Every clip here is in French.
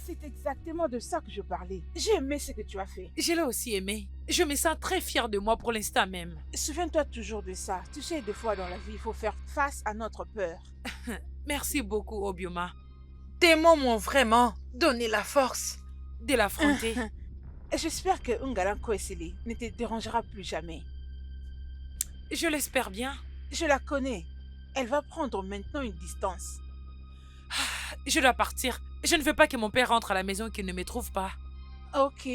C'est exactement de ça que je parlais. J'ai aimé ce que tu as fait. Je l'ai aussi aimé. Je me sens très fière de moi pour l'instant même. Souviens-toi toujours de ça. Tu sais, des fois dans la vie, il faut faire face à notre peur. Merci beaucoup, Obioma, Tes mots m'ont vraiment donné la force. de l'affronter. J'espère que Ngala Kwesili ne te dérangera plus jamais. Je l'espère bien. Je la connais. Elle va prendre maintenant une distance. Je dois partir. Je ne veux pas que mon père rentre à la maison et qu'il ne me trouve pas. Ok,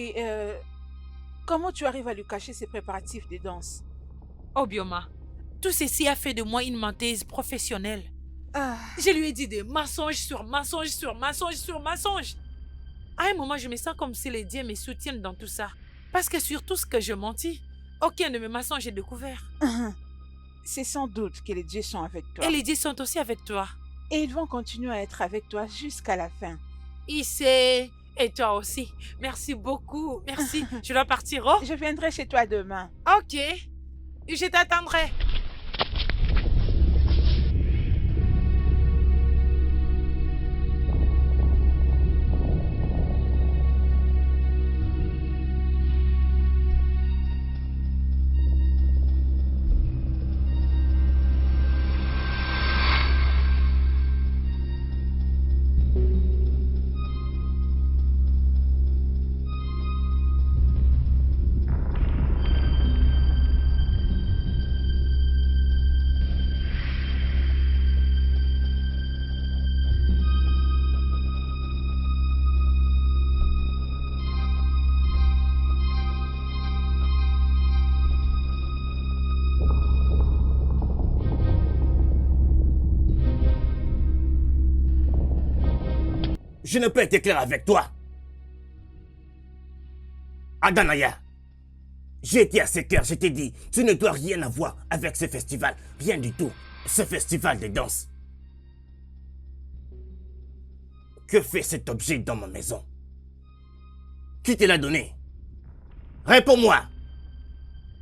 comment tu arrives à lui cacher ses préparatifs de danse? Obioma, tout ceci a fait de moi une menteuse professionnelle. Ah, Je lui ai dit des mensonges sur mensonges sur mensonges sur mensonges. À un moment, je me sens comme si les dieux me soutiennent dans tout ça. Parce que sur tout ce que je mentis, aucun de mes mensonges est découvert. c'est sans doute que les dieux sont avec toi. Et les dieux sont aussi avec toi. Et ils vont continuer à être avec toi jusqu'à la fin. Issé, et toi aussi. Merci beaucoup. Merci. Je dois partir. Oh, Je viendrai chez toi demain. ok. Je t'attendrai. Je ne peux être clair avec toi. Adanaya, j'ai été assez clair, je t'ai dit, tu ne dois rien avoir avec ce festival, rien du tout. Ce festival de danse. Que fait cet objet dans ma maison? Qui te l'a donné? Réponds-moi!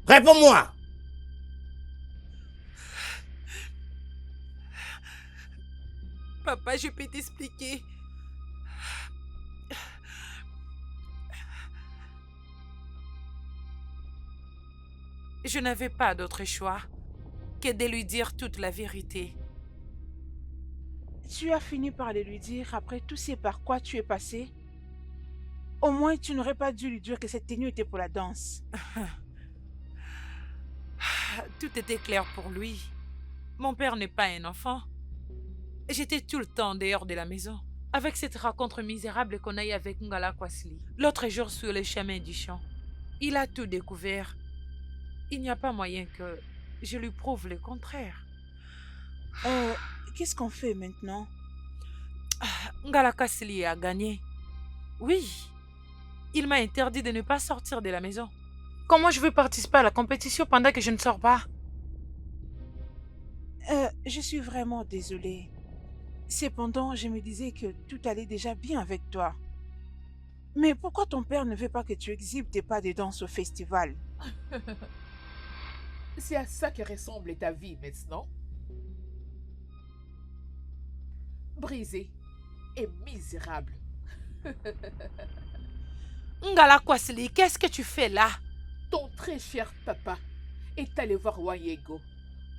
Réponds-moi! Papa, je peux t'expliquer. Je n'avais pas d'autre choix que de lui dire toute la vérité. Tu as fini par le lui dire après tout ce par quoi tu es passé? Au moins, tu n'aurais pas dû lui dire que cette tenue était pour la danse. Tout était clair pour lui. Mon père n'est pas un enfant. J'étais tout le temps dehors de la maison, avec cette rencontre misérable qu'on a eue avec Ngala Kwasili. L'autre jour sur le chemin du champ, il a tout découvert. Il n'y a pas moyen que je lui prouve le contraire. Qu'est-ce qu'on fait maintenant? Ngala Kwasili a gagné. Oui, il m'a interdit de ne pas sortir de la maison. Comment je vais participer à la compétition pendant que je ne sors pas? Je suis vraiment désolée. Cependant, je me disais que tout allait déjà bien avec toi. Mais pourquoi ton père ne veut pas que tu exhibes tes pas de danse au festival? C'est à ça que ressemble ta vie maintenant. Brisée et misérable. Ngala Kwasili, qu'est-ce que tu fais là? Ton très cher papa est allé voir Wanyego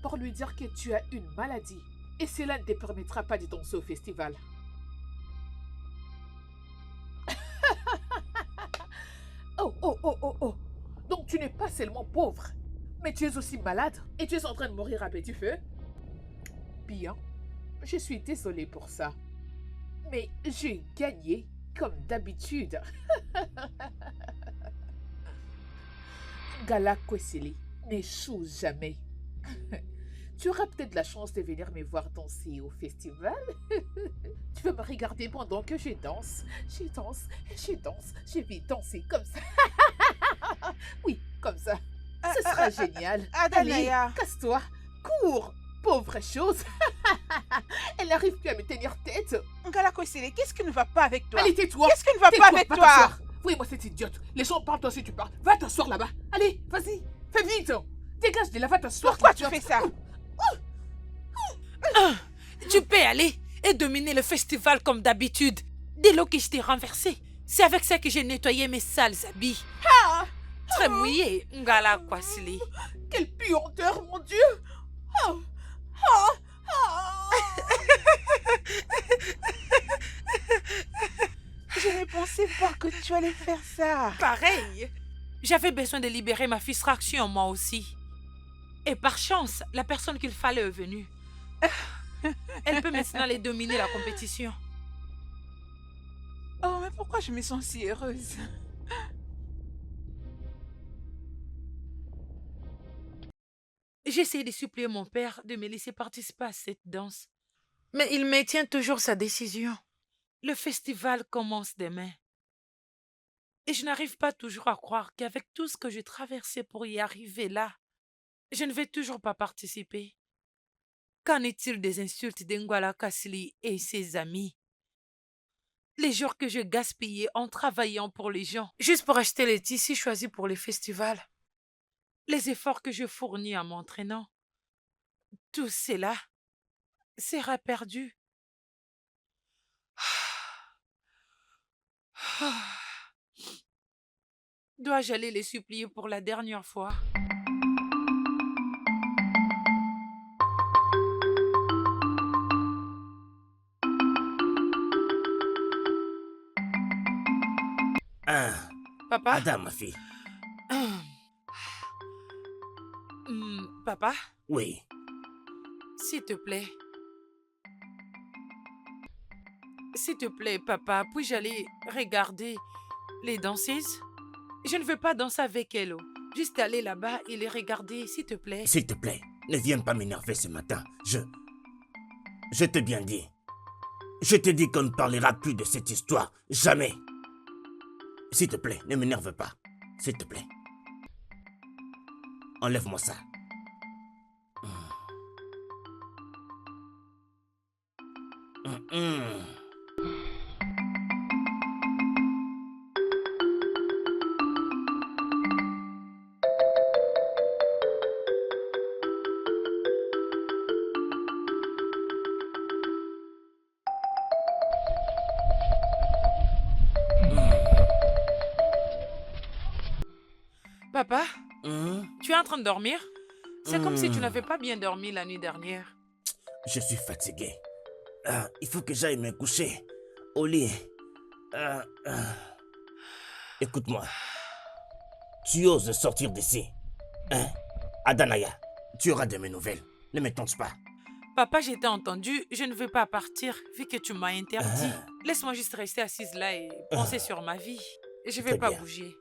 pour lui dire que tu as une maladie et cela ne te permettra pas de danser au festival. Oh. Donc tu n'es pas seulement pauvre, mais tu es aussi malade et tu es en train de mourir à petit feu? Bien, je suis désolée pour ça. Mais j'ai gagné comme d'habitude. Ngala Kwesili n'échoue jamais. Tu auras peut-être la chance de venir me voir danser au festival. Tu vas me regarder pendant que je danse. Je danse. Je vais danser comme ça. Oui, comme ça. Ce sera génial. Adanaya. Allez, casse-toi. Cours, pauvre chose. Elle n'arrive plus à me tenir tête. Ngala Kwesili, qu'est-ce qui ne va pas avec toi? Allez, tais-toi. Qu'est-ce qui ne va pas avec Va toi? t'asseoir. Oui, moi, cette idiote. Les gens parlent, toi aussi, tu parles. Va t'asseoir là-bas. Allez, vas-y. Fais vite. Dégage de là, va t'asseoir. Pourquoi tu idiote. fais ça? Tu peux aller et dominer le festival comme d'habitude. Dès l'eau que je t'ai renversée, c'est avec ça que j'ai nettoyé mes sales habits. Très mouillé, Ngala Kwasili. Quelle puanteur, mon Dieu! Oh, oh, oh. Je ne pensais pas que tu allais faire ça. Pareil. J'avais besoin de libérer ma frustration, moi aussi. Et par chance, la personne qu'il fallait est venue. Elle peut maintenant aller dominer la compétition. Oh, mais pourquoi je me sens si heureuse? J'ai essayé de supplier mon père de me laisser participer à cette danse. Mais il maintient toujours sa décision. Le festival commence demain. Et je n'arrive pas toujours à croire qu'avec tout ce que j'ai traversé pour y arriver là, je ne vais toujours pas participer. Qu'en est-il des insultes d'Ngwala Kasili et ses amis? Les jours que je gaspillais en travaillant pour les gens, juste pour acheter les tissus choisis pour les festivals. Les efforts que je fournis en m'entraînant. Tout cela sera perdu. Dois-je aller les supplier pour la dernière fois? Ah, Papa? Ada, ma fille. Papa, Oui. s'il te plaît. S'il te plaît, papa, puis-je aller regarder les danseuses? Je ne veux pas danser avec elles. Juste aller là-bas et les regarder, s'il te plaît. S'il te plaît, ne viens pas m'énerver ce matin. Je t'ai bien dit. Je te dis qu'on ne parlera plus de cette histoire. Jamais. S'il te plaît, ne m'énerve pas. S'il te plaît. Enlève-moi ça. Papa, tu es en train de dormir? C'est comme si tu n'avais pas bien dormi la nuit dernière. Je suis fatigué. Il faut que j'aille me coucher. Au lit. Écoute-moi. Tu oses sortir d'ici. Hein? Adanaya, tu auras de mes nouvelles. Ne me tente pas. Papa, j'ai t'ai entendu, je ne veux pas partir vu que tu m'as interdit. Laisse-moi juste rester assise là et penser sur ma vie. Je ne vais Très pas bien. bouger.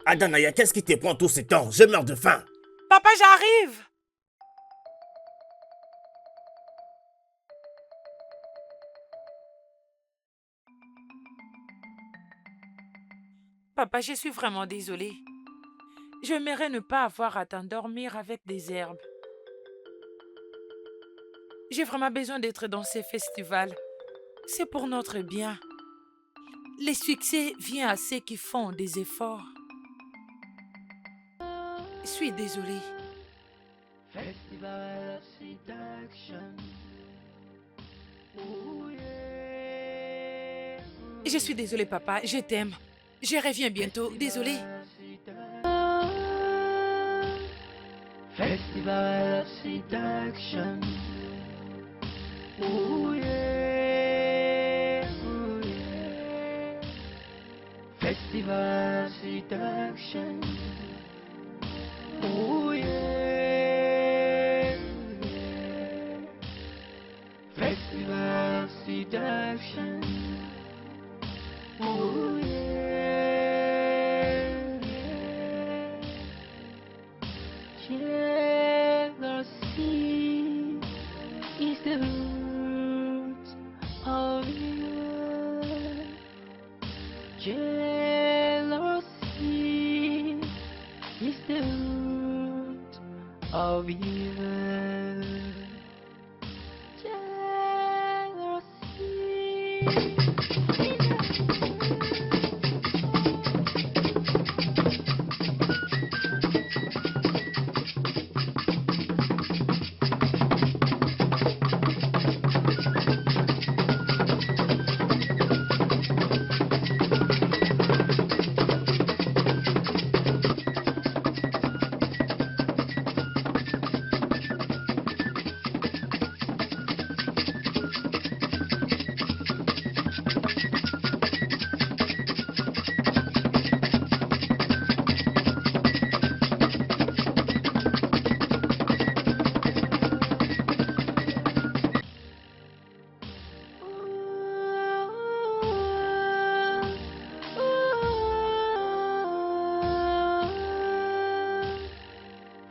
Adanaya, qu'est-ce qui te prend tout ce temps? Je meurs de faim. Papa, j'arrive! Papa, je suis vraiment désolée. J'aimerais ne pas avoir à t'endormir avec des herbes. J'ai vraiment besoin d'être dans ces festivals. C'est pour notre bien. Le succès vient à ceux qui font des efforts. Je suis désolée. Festival of Seduction. Ooh, yeah. Je suis désolée, papa. Je t'aime. Je reviens bientôt. Désolée. Festival of Seduction. Ooh, yeah. Ooh, yeah. Festival of Seduction. Ooh, yeah. Ooh, yeah. Festival of Seduction. Ooh, yeah. Yeah. Jealousy. is the root of evil. Jealousy is the root of evil.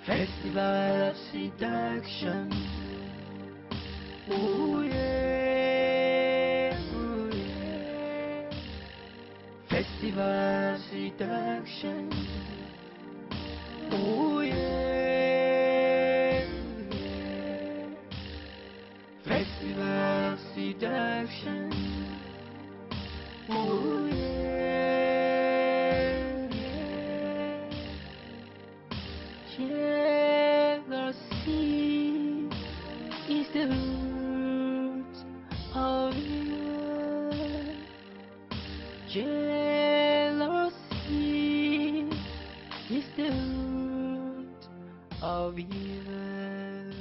Festival of seduction. Ooh yeah, ooh yeah. Festival of seduction. Ooh yeah, ooh yeah. Festival of seduction. Ooh yeah. Jealousy is the root of evil. Jealousy is the root of evil.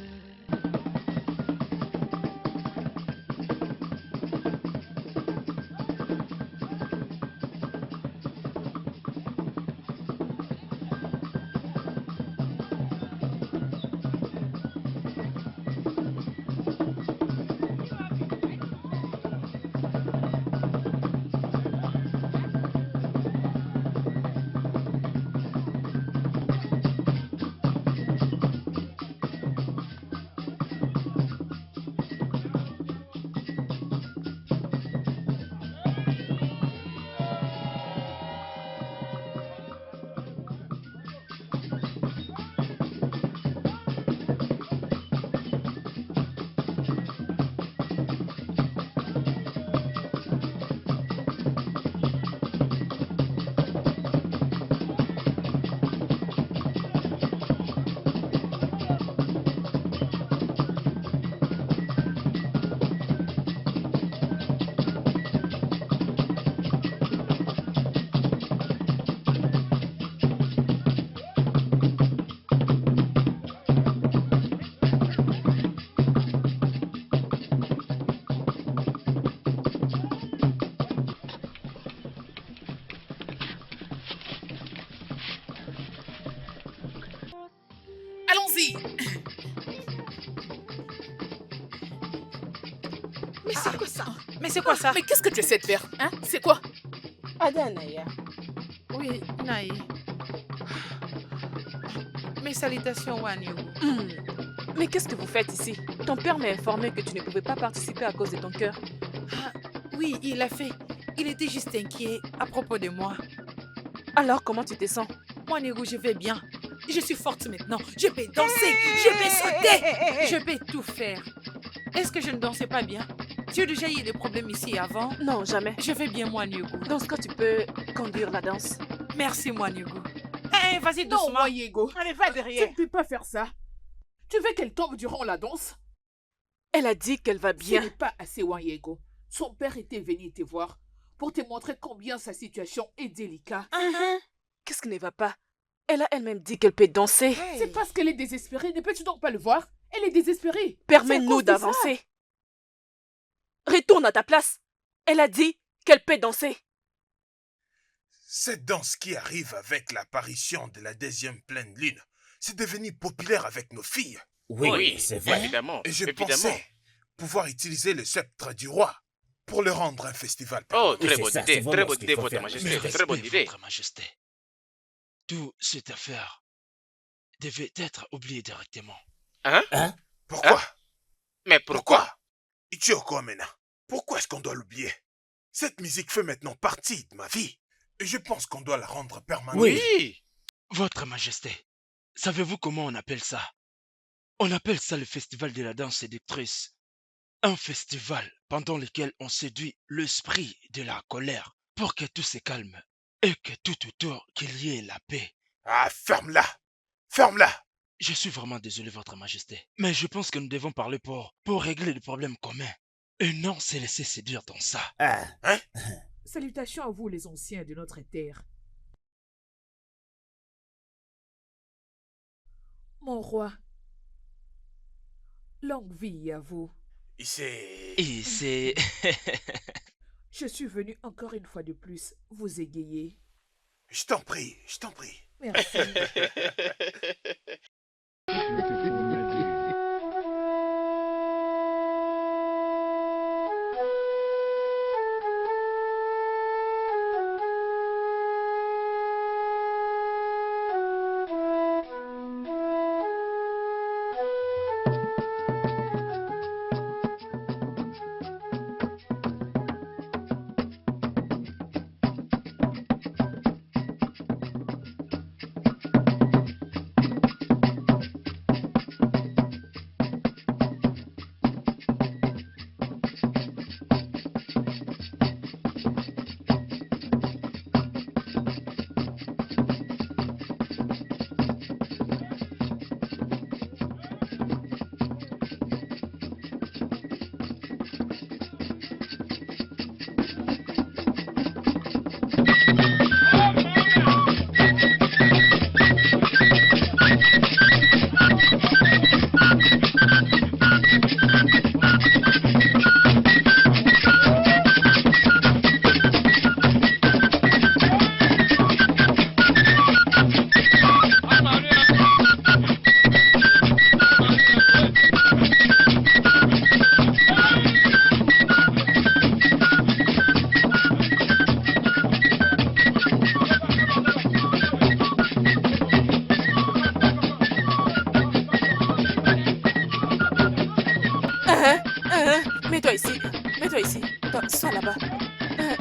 Allons-y. Mais c'est quoi ça? Mais c'est quoi ça? Mais qu'est-ce que tu essaies de faire? Hein? C'est quoi? Adanaya. Oui, Naï. Mes salutations, Wanyu. Mais qu'est-ce que vous faites ici? Ton père m'a informé que tu ne pouvais pas participer à cause de ton cœur. Ah, oui, il a fait. Il était juste inquiet à propos de moi. Alors, comment tu te sens? Wanyu, je vais bien. Je suis forte maintenant. Je peux danser. Je peux sauter. Je peux tout faire. Est-ce que je ne dansais pas bien? Tu as déjà eu des problèmes ici avant? Non, jamais. Je vais bien, Wanyu. Dans ce cas, tu peux conduire la danse. Merci, Wanyu. Hé, vas-y Non, doucement. Wanyego. Allez, va Tu derrière. ne peux pas faire ça. Tu veux qu'elle tombe durant la danse? Elle a dit qu'elle va Ce bien. n'est pas assez, Wanyego. Son père était venu te voir pour te montrer combien sa situation est délicate. Qu'est-ce qui ne va pas? Elle a elle-même dit qu'elle peut danser. C'est parce qu'elle est désespérée. Ne peux-tu donc pas le voir? Elle est désespérée. Permets-nous C'est à cause de ça. d'avancer. Retourne à ta place. Elle a dit qu'elle peut danser. Cette danse qui arrive avec l'apparition de la deuxième pleine lune, c'est devenu populaire avec nos filles. Oui, c'est vrai. Évidemment. Et je évidemment. pensais pouvoir utiliser le sceptre du roi pour le rendre un festival. Oh, Oui, très c'est bonne ça, idée, c'est très vraiment bonne ce qu'il idée, faut Votre faire. Majesté, Mais très bonne idée. Votre Majesté, toute cette affaire devait être oubliée directement. Pourquoi? Mais pourquoi? Ichio maintenant, pourquoi est-ce qu'on doit l'oublier? Cette musique fait maintenant partie de ma vie. Et je pense qu'on doit la rendre permanente. Oui. Votre Majesté, savez-vous comment on appelle ça? On appelle ça le festival de la danse séductrice. Un festival pendant lequel on séduit l'esprit de la colère pour que tout se calme et que tout autour qu'il y ait la paix. Ah, ferme-la! Ferme-la! Je suis vraiment désolé, Votre Majesté, mais je pense que nous devons parler pour régler le problème commun et non se laisser séduire dans ça. Ah, Hein? Salutations à vous, les anciens de notre terre. Mon roi, longue vie à vous. Et c'est... Et c'est... Je suis venu encore une fois de plus vous égayer. Je t'en prie, je t'en prie. Merci. Mets-toi ici. Mets-toi ici. Toi, sois là-bas.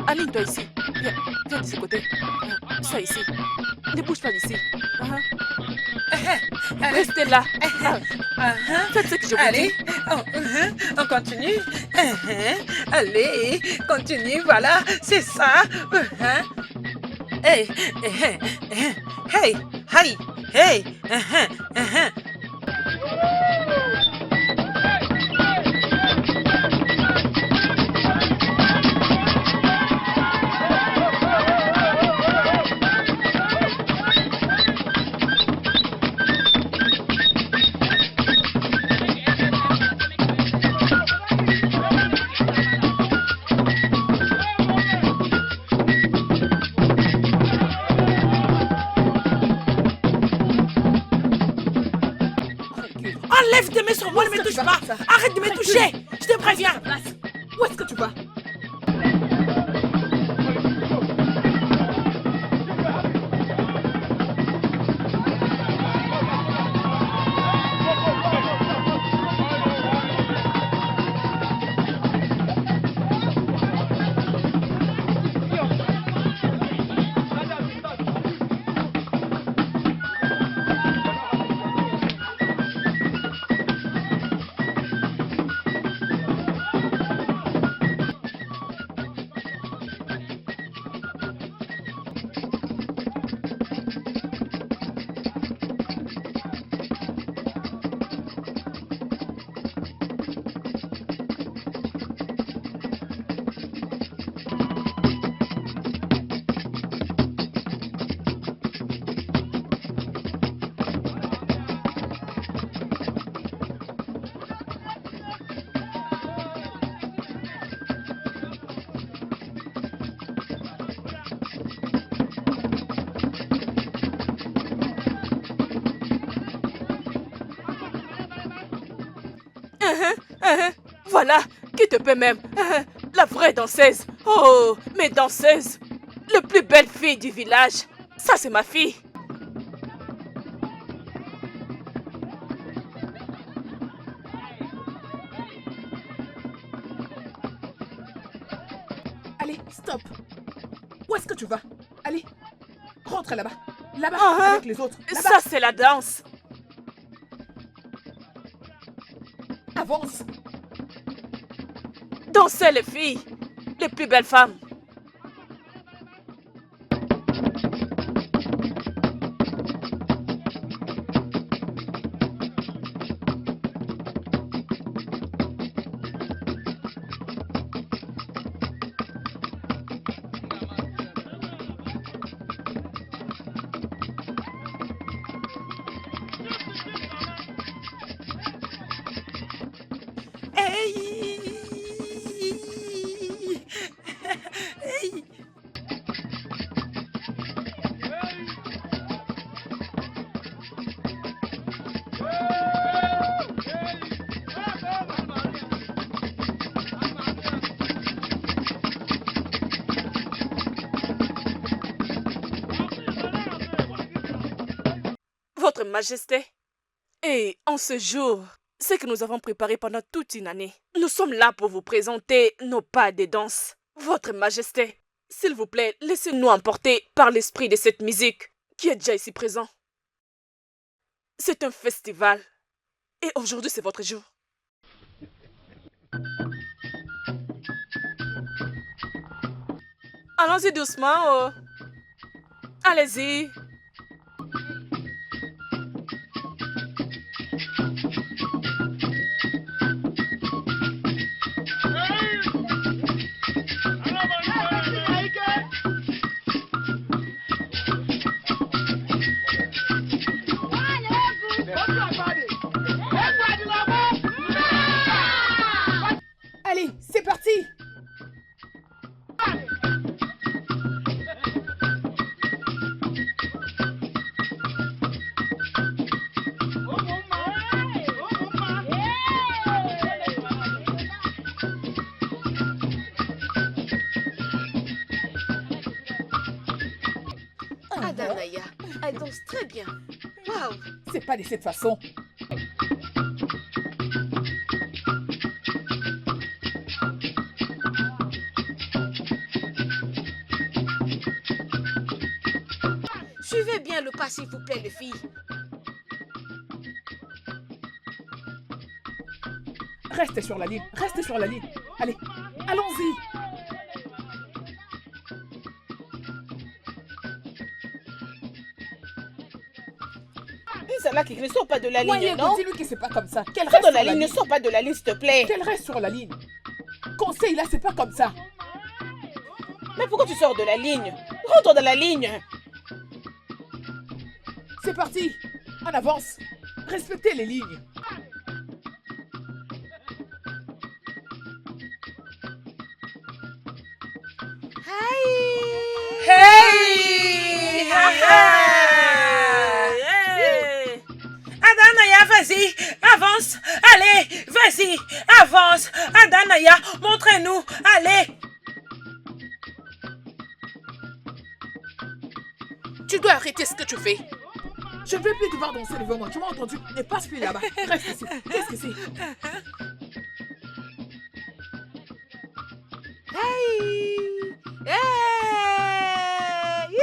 Aligne-toi ici. Viens, viens de ce côté. Sois ici. Ne bouge pas d'ici. Restez là. Faites ce que je vous Allez, dis. on continue. Allez, continue, voilà, c'est ça. Hey, hey, hey, hey, hey, hey. Enlève tes mains sur moi, ne me touche pas. Arrête de me toucher. Je te préviens. Où est-ce que tu vas? Voilà, qui te peut même. La vraie danseuse. Oh, mes danseuses. La plus belle fille du village. Ça, c'est ma fille. Allez, stop. Où est-ce que tu vas? Allez, rentre là-bas. Là-bas, Ah, avec les autres. Là-bas, Ça, c'est la danse. avance. Dansez, les filles. Les plus belles femmes. Votre Majesté, et en ce jour, ce que nous avons préparé pendant toute une année, nous sommes là pour vous présenter nos pas de danse. Votre Majesté, s'il vous plaît, laissez-nous emporter par l'esprit de cette musique qui est déjà ici présent. C'est un festival et aujourd'hui c'est votre jour. Allons-y doucement, oh. Allez-y. Allez, c'est parti. Adanaya, elle danse très bien. Waouh! C'est pas de cette façon. Suivez bien le pas, s'il vous plaît, les filles. Restez sur la ligne. Restez sur la ligne. Allez, allons-y. Celle-là qui ne sort pas de la ligne, Voyez, non? dis-lui que c'est pas comme ça. Qu'elle Sors reste de la sur la ligne, ne ligne. sors pas de la ligne, s'il te plaît. Qu'elle reste sur la ligne. Conseil, là, c'est pas comme ça. Mais pourquoi tu sors de la ligne? Rentre dans la ligne. C'est parti. En avance. Respectez les lignes. Hey! Hey! Adanaya, vas-y, avance, allez, vas-y, avance. Adanaya, montrez-nous, allez. Tu dois arrêter ce que tu fais. Je ne vais plus devoir danser devant moi. Tu m'as entendu? Ne passe plus là-bas. Reste ici. Qu'est-ce que c'est? Hey! Hey!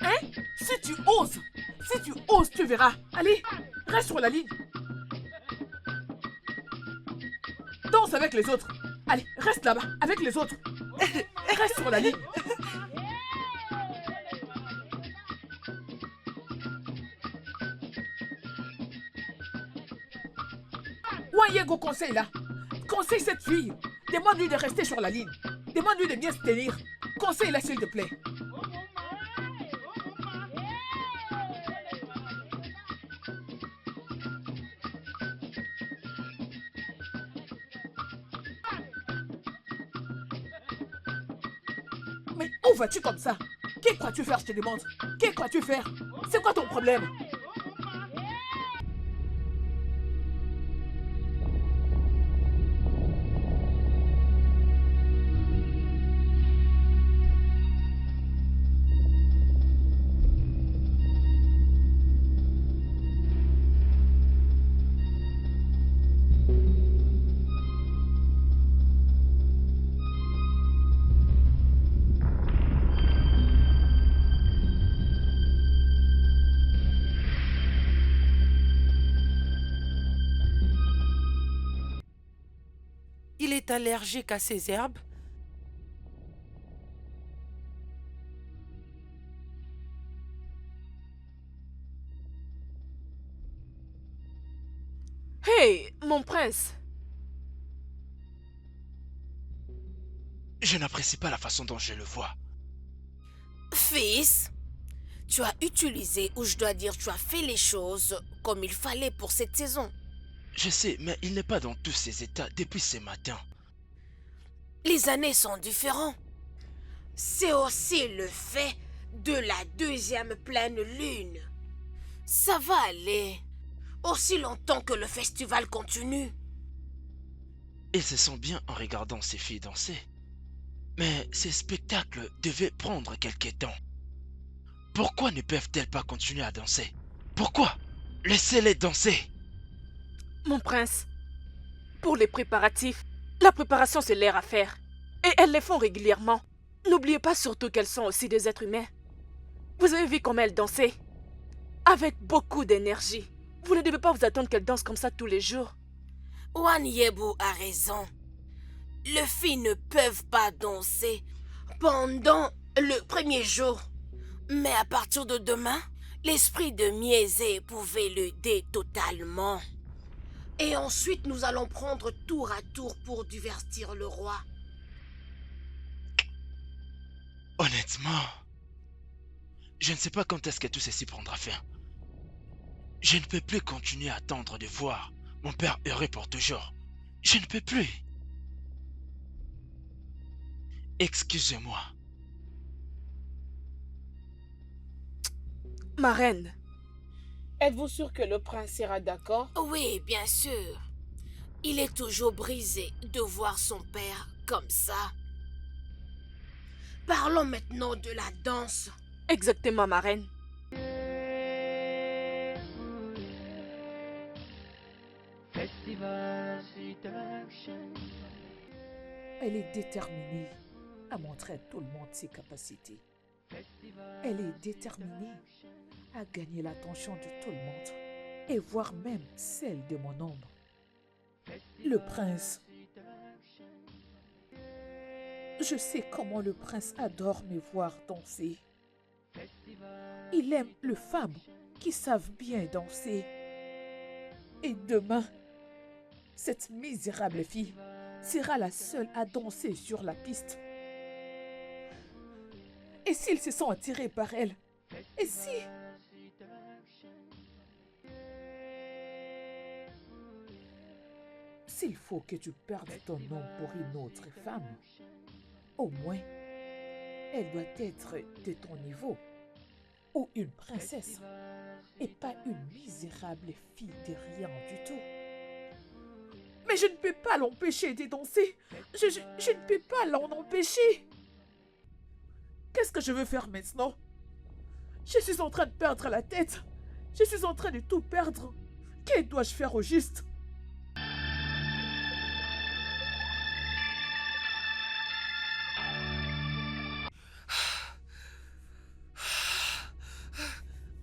Hein? Si tu oses, tu verras. Allez, reste sur la ligne. Danse avec les autres. Allez, reste là-bas, avec les autres. Reste sur la ligne. Wanyego conseille là. Conseille cette fille. Demande-lui de rester sur la ligne. Demande-lui de bien se tenir. Conseille-la s'il te plaît. Mais où vas-tu comme ça? Que crois-tu faire, je te demande? Que crois-tu faire? C'est quoi ton problème? est allergique à ces herbes? Hey, mon prince! Je n'apprécie pas la façon dont je le vois. Fils, tu as utilisé, ou je dois dire, tu as fait les choses comme il fallait pour cette saison. Je sais, mais il n'est pas dans tous ses états depuis ce matin. Les années sont différentes. C'est aussi le fait de la deuxième pleine lune. Ça va aller. Aussi longtemps que le festival continue. Il se sent bien en regardant ces filles danser. Mais ces spectacles devaient prendre quelque temps. Pourquoi ne peuvent-elles pas continuer à danser? Pourquoi? Laissez-les danser. Mon prince, pour les préparatifs, la préparation c'est leur affaire. Et elles les font régulièrement. N'oubliez pas surtout qu'elles sont aussi des êtres humains. Vous avez vu comment elles dansaient? Avec beaucoup d'énergie. Vous ne devez pas vous attendre qu'elles dansent comme ça tous les jours. Wan Yebu a raison. Les filles ne peuvent pas danser pendant le premier jour. Mais à partir de demain, l'esprit de Miezé pouvait l'aider totalement. Et ensuite, nous allons prendre tour à tour pour divertir le roi. Honnêtement, je ne sais pas quand est-ce que tout ceci prendra fin. Je ne peux plus continuer à attendre de voir mon père heureux pour toujours. Je ne peux plus. Excusez-moi. Ma reine, Êtes-vous sûr que le prince sera d'accord? Oui, bien sûr. Il est toujours brisé de voir son père comme ça. Parlons maintenant de la danse. exactement ma reine. Festival Seduction. Elle est déterminée à montrer à tout le monde ses capacités. Elle est déterminée à gagner l'attention de tout le monde et voire même celle de mon ombre. Le prince. Je sais comment le prince adore me voir danser. Il aime les femmes qui savent bien danser. Et demain, cette misérable fille sera la seule à danser sur la piste. Et s'il se sent attiré par elle? Et si... S'il faut que tu perdes ton nom pour une autre femme, au moins, elle doit être de ton niveau, ou une princesse, et pas une misérable fille de rien du tout. Mais je ne peux pas l'empêcher de danser. Je ne peux pas l'en empêcher. Qu'est-ce que je veux faire maintenant? Je suis en train de perdre la tête. Je suis en train de tout perdre. Que dois-je faire au juste?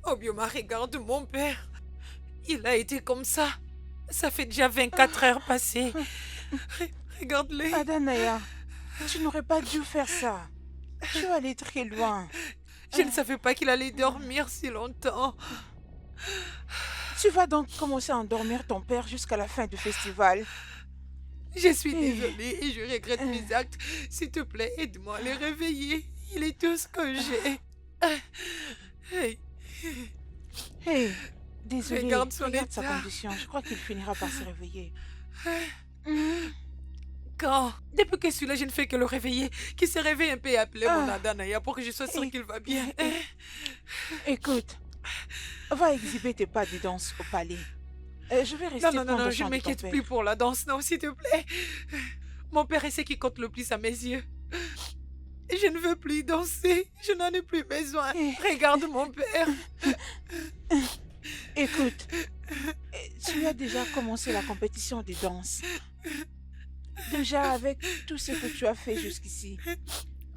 Obioma, regarde mon père. Il a été comme ça. Ça fait déjà 24 heures passées. Regarde-le. Adanaya, tu n'aurais pas dû faire ça. Tu es allé très loin. Je ne savais pas qu'il allait dormir si longtemps. Tu vas donc commencer à endormir ton père jusqu'à la fin du festival. Je suis désolée et je regrette mes actes. S'il te plaît, aide-moi à les réveiller. Il est tout ce que j'ai. Hey. Hey, désolée, Regarde son regarde sa état. condition. Je crois qu'il finira par se réveiller. Quand? Depuis que celui-là, je ne fais que le réveiller. Qu'il se réveille un peu et appeler mon Adanaya pour que je sois sûre qu'il va bien. Écoute, va exhiber tes pas de danse au palais. Je vais rester Non, prendre je soin ne de ton m'inquiète père. plus pour la danse, non, s'il te plaît. Mon père est ce qui compte le plus à mes yeux. Je ne veux plus danser. Je n'en ai plus besoin. Regarde mon père. Écoute, tu as déjà commencé la compétition de danse. Déjà avec tout ce que tu as fait jusqu'ici.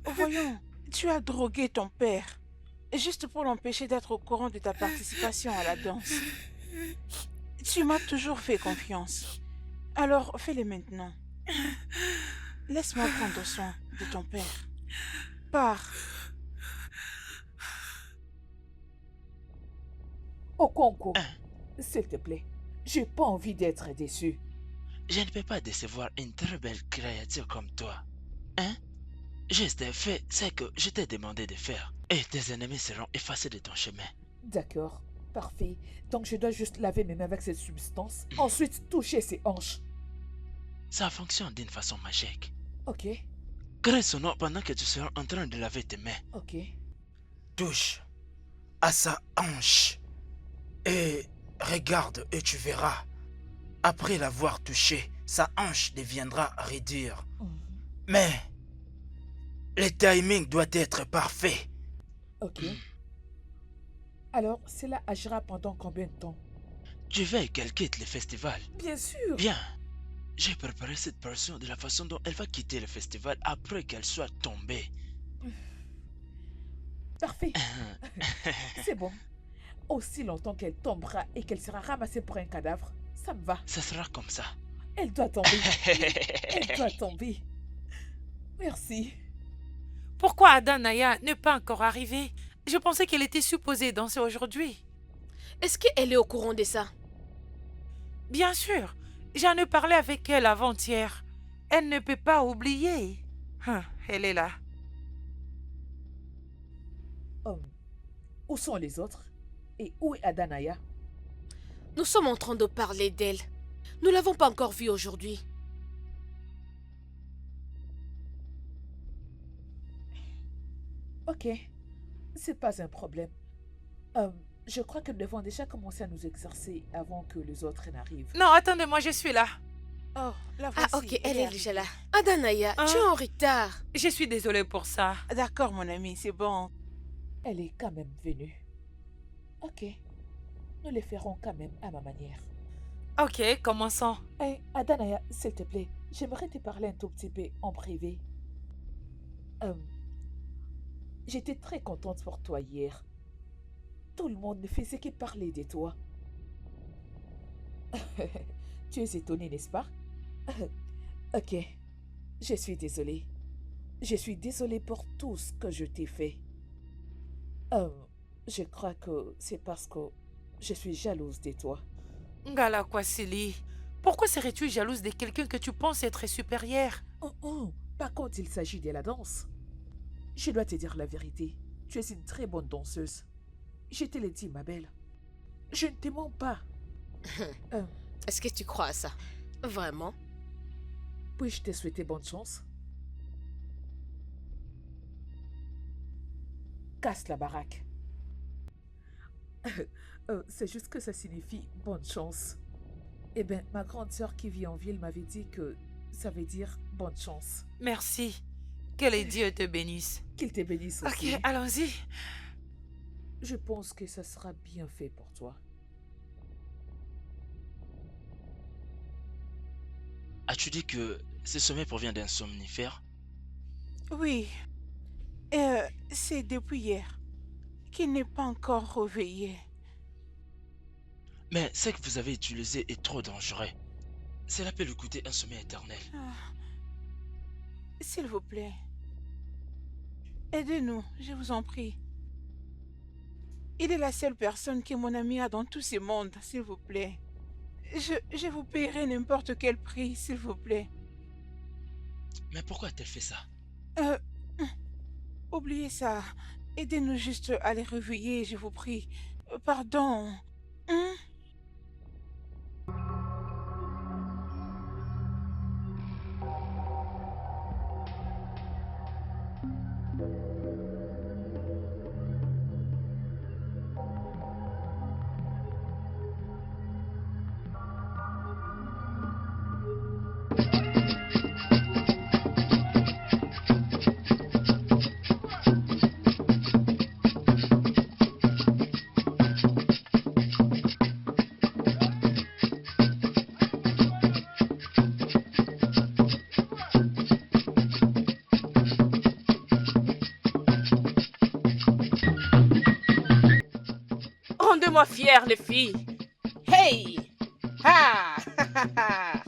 Voyons, tu as drogué ton père. Juste pour l'empêcher d'être au courant de ta participation à la danse. Tu m'as toujours fait confiance. Alors fais-le maintenant. Laisse-moi prendre soin de ton père. Pars. Okonko, Hein? s'il te plaît, j'ai pas envie d'être déçu. Je ne peux pas décevoir une très belle créature comme toi. Hein? Juste fais ce que je t'ai demandé de faire. Et tes ennemis seront effacés de ton chemin. D'accord, parfait. Donc je dois juste laver mes mains avec cette substance, ensuite toucher ses hanches. Ça fonctionne d'une façon magique. Ok, Crée son nom pendant que tu seras en train de laver tes mains. ok. Touche à sa hanche et regarde et tu verras. Après l'avoir touché, sa hanche deviendra réduire. Mhm. Mais le timing doit être parfait. Ok. Alors, cela agira pendant combien de temps? Tu veux qu'elle quitte le festival? Bien sûr. Bien. J'ai préparé cette personne de la façon dont elle va quitter le festival après qu'elle soit tombée. Parfait. C'est bon. Aussi longtemps qu'elle tombera et qu'elle sera ramassée pour un cadavre, ça me va. Ça sera comme ça. Elle doit tomber. Elle doit tomber. Merci. Pourquoi Adanaya n'est pas encore arrivée? Je pensais qu'elle était supposée danser aujourd'hui. Est-ce qu'elle est au courant de ça? Bien sûr, j'en ai parlé avec elle avant-hier. Elle ne peut pas oublier. Elle est là. Où sont les autres? Et où est Adanaya? Nous sommes en train de parler d'elle. Nous l'avons pas encore vue aujourd'hui. Ok, c'est pas un problème. Je crois que nous devons déjà commencer à nous exercer avant que les autres n'arrivent. Non, attendez-moi, je suis là. Oh, la Ah voici. ok, elle est déjà là. arrivée. Adanaya, Hein? tu es en retard. Je suis désolée pour ça. D'accord, mon ami, c'est bon. Elle est quand même venue. Ok, nous le ferons quand même à ma manière. Ok, commençons. Hey, Adanaya, s'il te plaît, j'aimerais te parler un tout petit peu en privé. J'étais très contente pour toi hier. Tout le monde ne faisait que parler de toi. Tu es étonnée, n'est-ce pas? Ok, je suis désolée. Je suis désolée pour tout ce que je t'ai fait. Je crois que c'est parce que je suis jalouse de toi. Ngala Kwasili, pourquoi serais-tu jalouse de quelqu'un que tu penses être supérieur? Pas quand il s'agit de la danse. Je dois te dire la vérité. Tu es une très bonne danseuse. Je te l'ai dit, ma belle. Je ne te mens pas. Est-ce que tu crois à ça? Vraiment? Puis-je te souhaiter bonne chance? Casse la baraque. C'est juste que ça signifie bonne chance. Eh bien, ma grande sœur qui vit en ville m'avait dit que ça veut dire bonne chance. Merci. Que les dieux te bénissent. Qu'il te bénisse aussi. Ok, allons-y. Je pense que ça sera bien fait pour toi. As-tu dit que ce sommeil provient d'un somnifère? Oui. C'est depuis hier qu'il n'est pas encore réveillé. Mais ce que vous avez utilisé est trop dangereux. Cela peut lui coûter un sommeil éternel. S'il vous plaît. Aidez-nous, je vous en prie. Il est la seule personne que mon ami a dans tous ces mondes, s'il vous plaît. Je vous paierai n'importe quel prix, s'il vous plaît. Mais pourquoi a-t-elle fait ça? Oubliez ça. Aidez-nous juste à les réveiller, je vous prie. Pardon. Hein? Rendez-moi fière, les filles. Hey! Ha! Ha, ha, ha.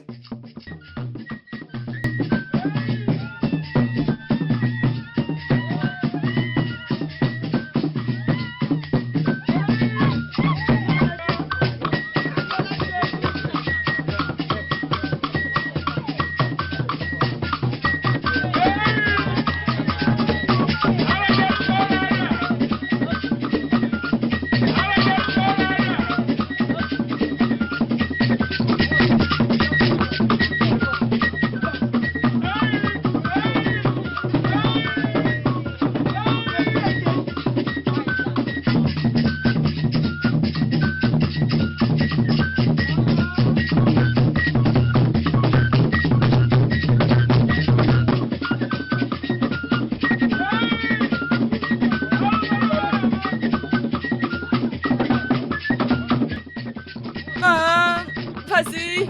Vas-y.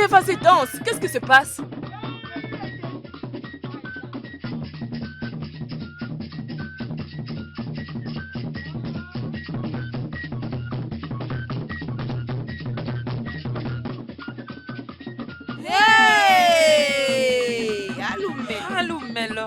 Mais vas-y, danse. Qu'est-ce qui se passe? Hey! Allumez. Allumez-le.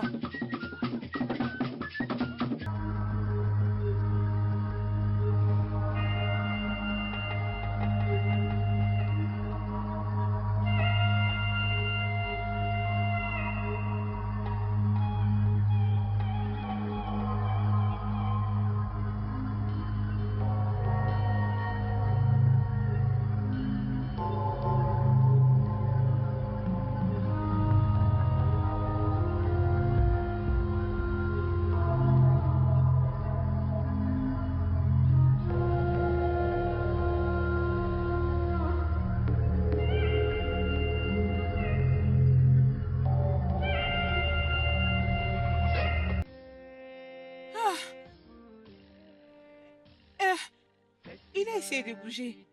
Il a essayé de bouger.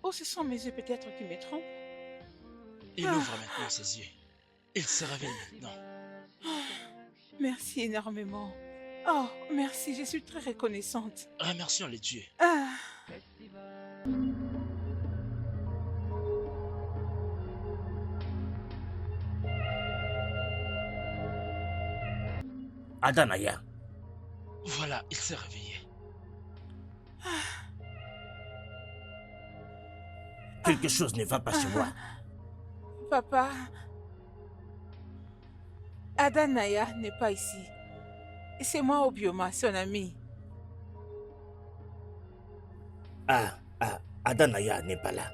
Oh, ce sont mes yeux peut-être qui me trompent. Il ouvre maintenant ses yeux. Il se réveille maintenant. Merci énormément. Oh, merci, je suis très reconnaissante. Remercions les dieux. Ah. Adanaya, Voilà, il s'est réveillé. quelque chose ne va pas chez moi. Papa, Adanaya n'est pas ici. C'est moi, Obioma, son ami. Adanaya n'est pas là.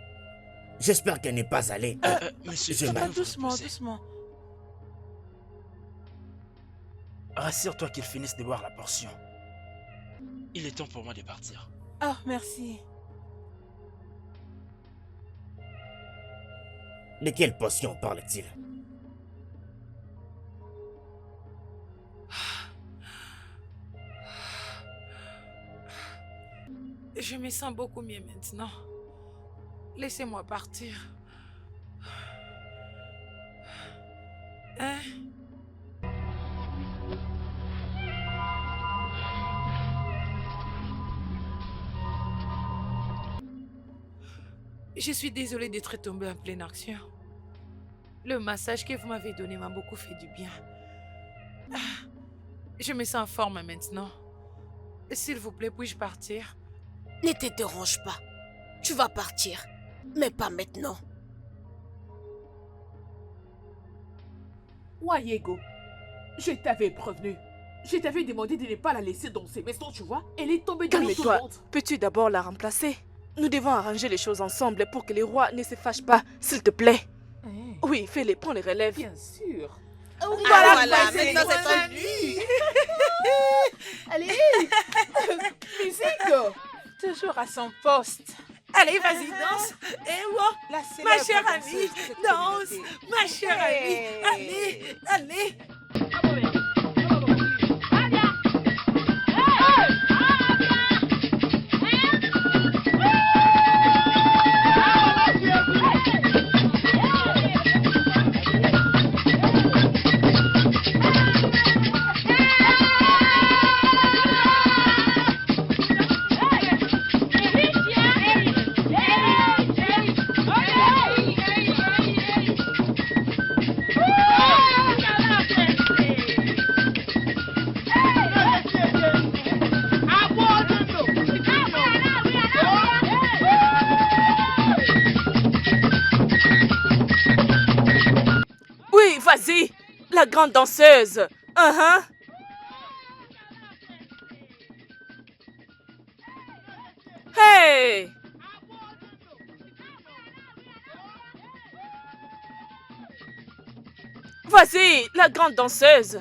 J'espère qu'elle n'est pas allée. Monsieur, je tu Papa, peux doucement, reposer. doucement. Rassure-toi qu'il finisse de boire la portion. Il est temps pour moi de partir. Oh, merci. De quelle potion parle-t-il? Je me sens beaucoup mieux maintenant. Laissez-moi partir. Hein? Je suis désolée d'être tombée en pleine action. Le massage que vous m'avez donné m'a beaucoup fait du bien. Je me sens en forme maintenant. S'il vous plaît, puis-je partir? Ne te dérange pas. Tu vas partir. Mais pas maintenant. Wayego, je t'avais prévenu. Je t'avais demandé de ne pas la laisser danser. Mais sinon, tu vois, elle est tombée dans le Calme-toi. tourmente. Peux-tu d'abord la remplacer? Nous devons arranger les choses ensemble pour que les rois ne se fâchent pas, s'il te plaît. Oui, fais-les, prends les relèves. Bien sûr. Voilà, c'est maintenant c'est toi. à lui. Allez, musique. Toujours à son poste. Allez, vas-y, danse. Et moi, La ma célèbre chère danseuse amie, de cette danse. communauté. Ma chère Hey. amie, allez, allez. Oui, vas-y, la grande danseuse. Hey! Vas-y, la grande danseuse.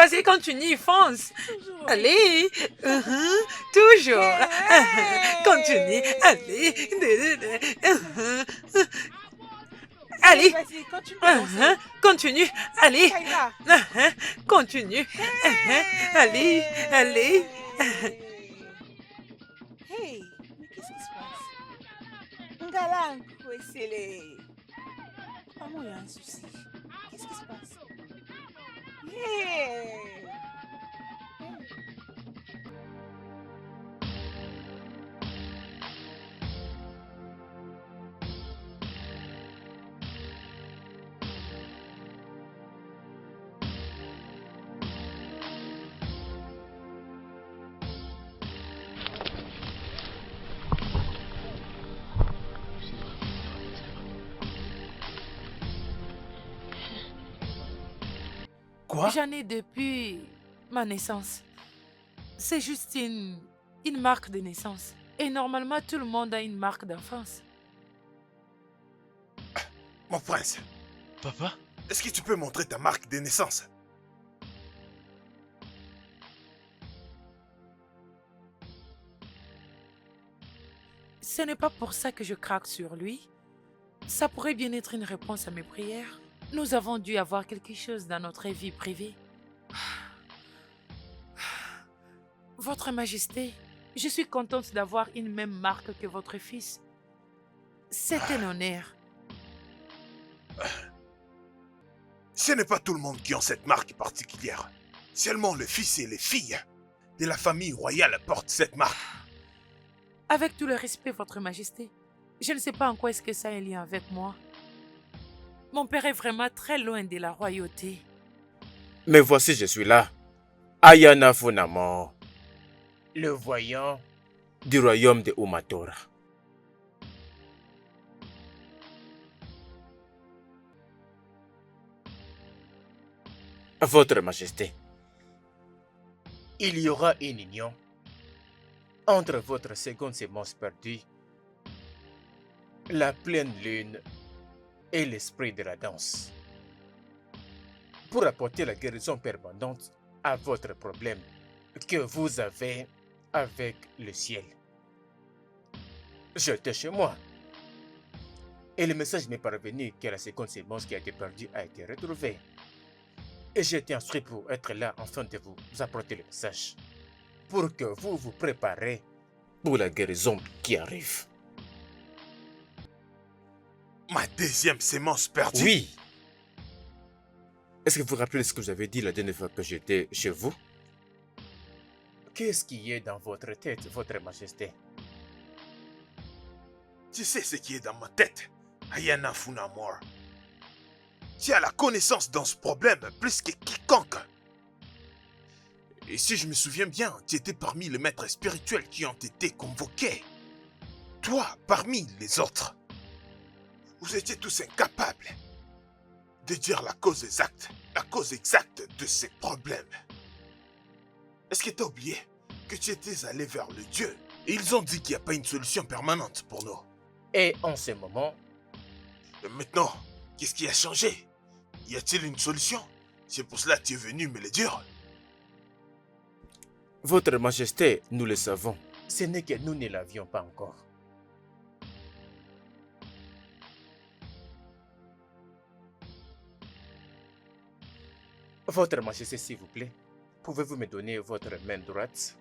Vas-y, continue, fonce. Toujours. Allez. Toujours. Hey! Continue. Allez. Allez, Allez. vas-y, continue à danser. Continue. Allez. Ça ira. Continue. Allez. Allez. Hey, mais qu'est-ce qui se passe? Ngala Nkwesele. Maman, il y a un souci. Qu'est-ce qui se passe? Hey! Quoi? J'en ai depuis ma naissance. C'est juste une marque de naissance. Et normalement, tout le monde a une marque d'enfance. Mon prince, Papa? est-ce que tu peux montrer ta marque de naissance? Ce n'est pas pour ça que je craque sur lui. Ça pourrait bien être une réponse à mes prières. Nous avons dû avoir quelque chose dans notre vie privée. Votre Majesté, je suis contente d'avoir une même marque que votre fils. C'est un honneur. Ce n'est pas tout le monde qui a cette marque particulière. Seulement le fils et les filles de la famille royale portent cette marque. Avec tout le respect, Votre Majesté, je ne sais pas en quoi est-ce que ça a un lien avec moi. Mon père est vraiment très loin de la royauté. Mais voici, je suis là. Ayana Funamo, le voyant du royaume de Umatora. Votre Majesté, il y aura une union entre votre seconde sémence perdue, la pleine lune et l'esprit de la danse, pour apporter la guérison permanente à votre problème que vous avez avec le ciel. J'étais chez moi et le message m'est parvenu que la seconde sémence qui a été perdue a été retrouvée. Et j'ai été instruit pour être là afin de vous apporter le message, pour que vous vous préparez pour la guérison qui arrive. Ma deuxième sémence perdue? Oui. Est-ce que vous vous rappelez ce que vous avez dit la dernière fois que j'étais chez vous? Qu'est-ce qui est dans votre tête, Votre Majesté? Tu sais ce qui est dans ma tête, Ayana Funamor. Tu as la connaissance dans ce problème plus que quiconque. Et si je me souviens bien, tu étais parmi les maîtres spirituels qui ont été convoqués. Toi, parmi les autres. Vous étiez tous incapables de dire la cause exacte de ces problèmes. Est-ce que tu as oublié que tu étais allé vers le Dieu et ils ont dit qu'il n'y a pas une solution permanente pour nous? Et en ce moment, Et maintenant, qu'est-ce qui a changé? Y a-t-il une solution? C'est pour cela que tu es venu me le dire. Votre Majesté, nous le savons. Ce n'est que nous ne l'avions pas encore. Votre Majesté, s'il vous plaît, pouvez-vous me donner votre main droite?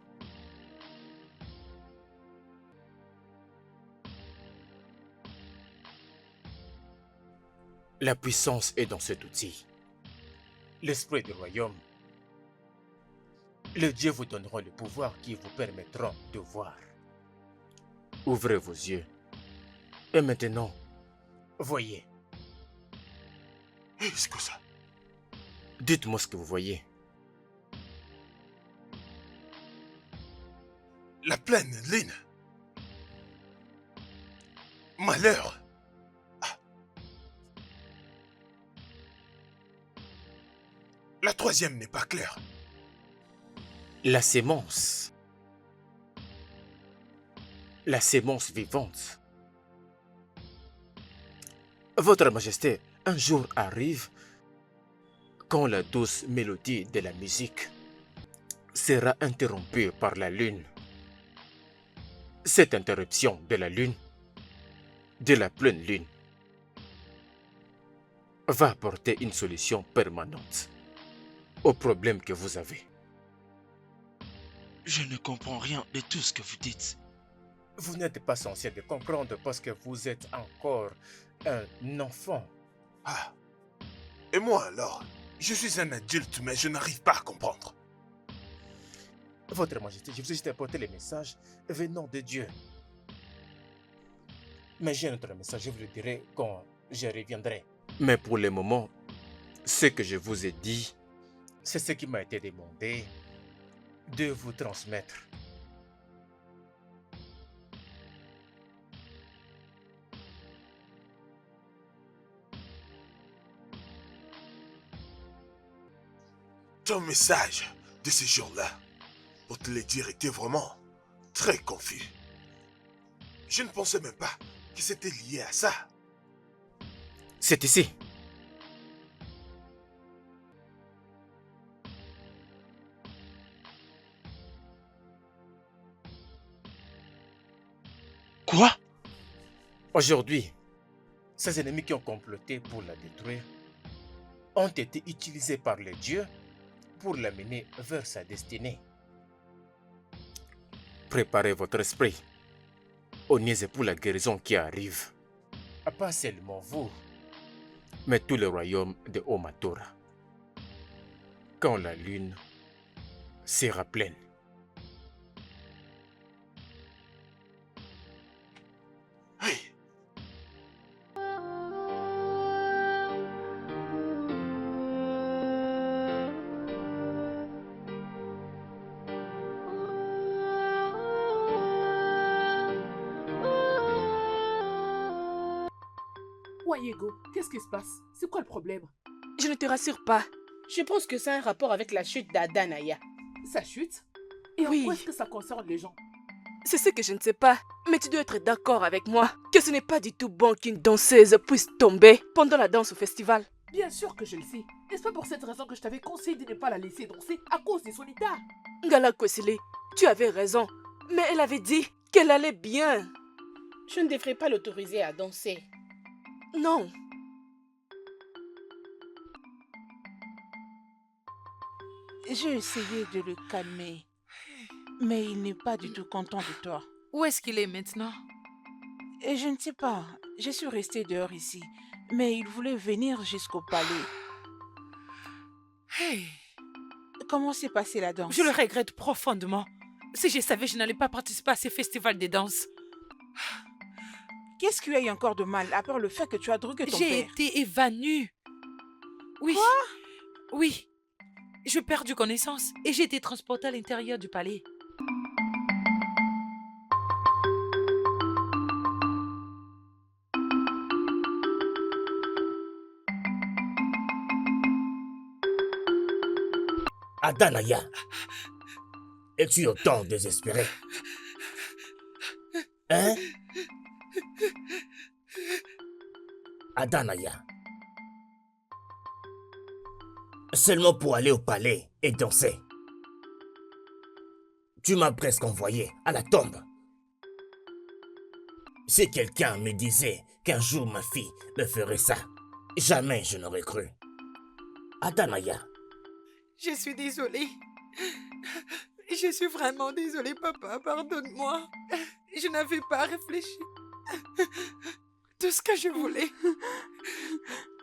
La puissance est dans cet outil. L'esprit du royaume. Les dieux vous donneront le pouvoir qui vous permettront de voir. Ouvrez vos yeux. Et maintenant, voyez. Qu'est-ce que ça? Dites-moi ce que vous voyez. La pleine lune. Malheur. Ah. La troisième n'est pas claire. La sémence. La sémence vivante. Votre Majesté, un jour arrive quand la douce mélodie de la musique sera interrompue par la lune. Cette interruption de la lune, de la pleine lune, va apporter une solution permanente au problème que vous avez. Je ne comprends rien de tout ce que vous dites. Vous n'êtes pas censé de comprendre parce que vous êtes encore un enfant. Ah. Et moi alors? Je suis un adulte, mais je n'arrive pas à comprendre. Votre Majesté, je vous ai juste apporté les messages venant de Dieu. Mais j'ai un autre message, je vous le dirai quand je reviendrai. Mais pour le moment, ce que je vous ai dit, c'est ce qui m'a été demandé de vous transmettre. Ton message de ce jour-là, pour te le dire, était vraiment très confus. Je ne pensais même pas que c'était lié à ça. C'est ici. Quoi? Aujourd'hui, ces ennemis qui ont comploté pour la détruire ont été utilisés par les dieux pour l'amener vers sa destinée. Préparez votre esprit au niaiser pour la guérison qui arrive. Pas seulement vous, mais tout le royaume de Omatora. Quand la lune sera pleine. Hey! Wayego, qu'est-ce qui se passe? C'est quoi le problème? Je ne te rassure pas. Je pense que c'est un rapport avec la chute d'Adanaya. Sa chute? Et Oui. en quoi est-ce que ça concerne les gens? C'est ce que je ne sais pas. Mais tu dois être d'accord avec moi que ce n'est pas du tout bon qu'une danseuse puisse tomber pendant la danse au festival. Bien sûr que je le sais. Est-ce pas pour cette raison que je t'avais conseillé de ne pas la laisser danser à cause de son état? Ngala Kwesile, tu avais raison. Mais elle avait dit qu'elle allait bien. Je ne devrais pas l'autoriser à danser. Non. J'ai essayé de le calmer, mais il n'est pas du tout content de toi. Où est-ce qu'il est maintenant? Et je ne sais pas, je suis restée dehors ici, mais il voulait venir jusqu'au palais. Hey, Comment s'est passée la danse? je le regrette profondément. Si je savais, je n'allais pas participer à ces festivals de danse. Qu'est-ce qu'il y a eu encore de mal, à part le fait que tu as drogué ton J'ai père? été évanouie. Oui. Oui. Je perds du connaissance et j'ai été transportée à l'intérieur du palais. Adanaya, es-tu autant désespéré? Hein? Adanaya. Seulement pour aller au palais et danser. Tu m'as presque envoyé à la tombe. Si quelqu'un me disait qu'un jour ma fille me ferait ça, jamais je n'aurais cru. Adanaya. Je suis désolée. Je suis vraiment désolée, papa. Pardonne-moi. Je n'avais pas réfléchi. Tout ce que je voulais,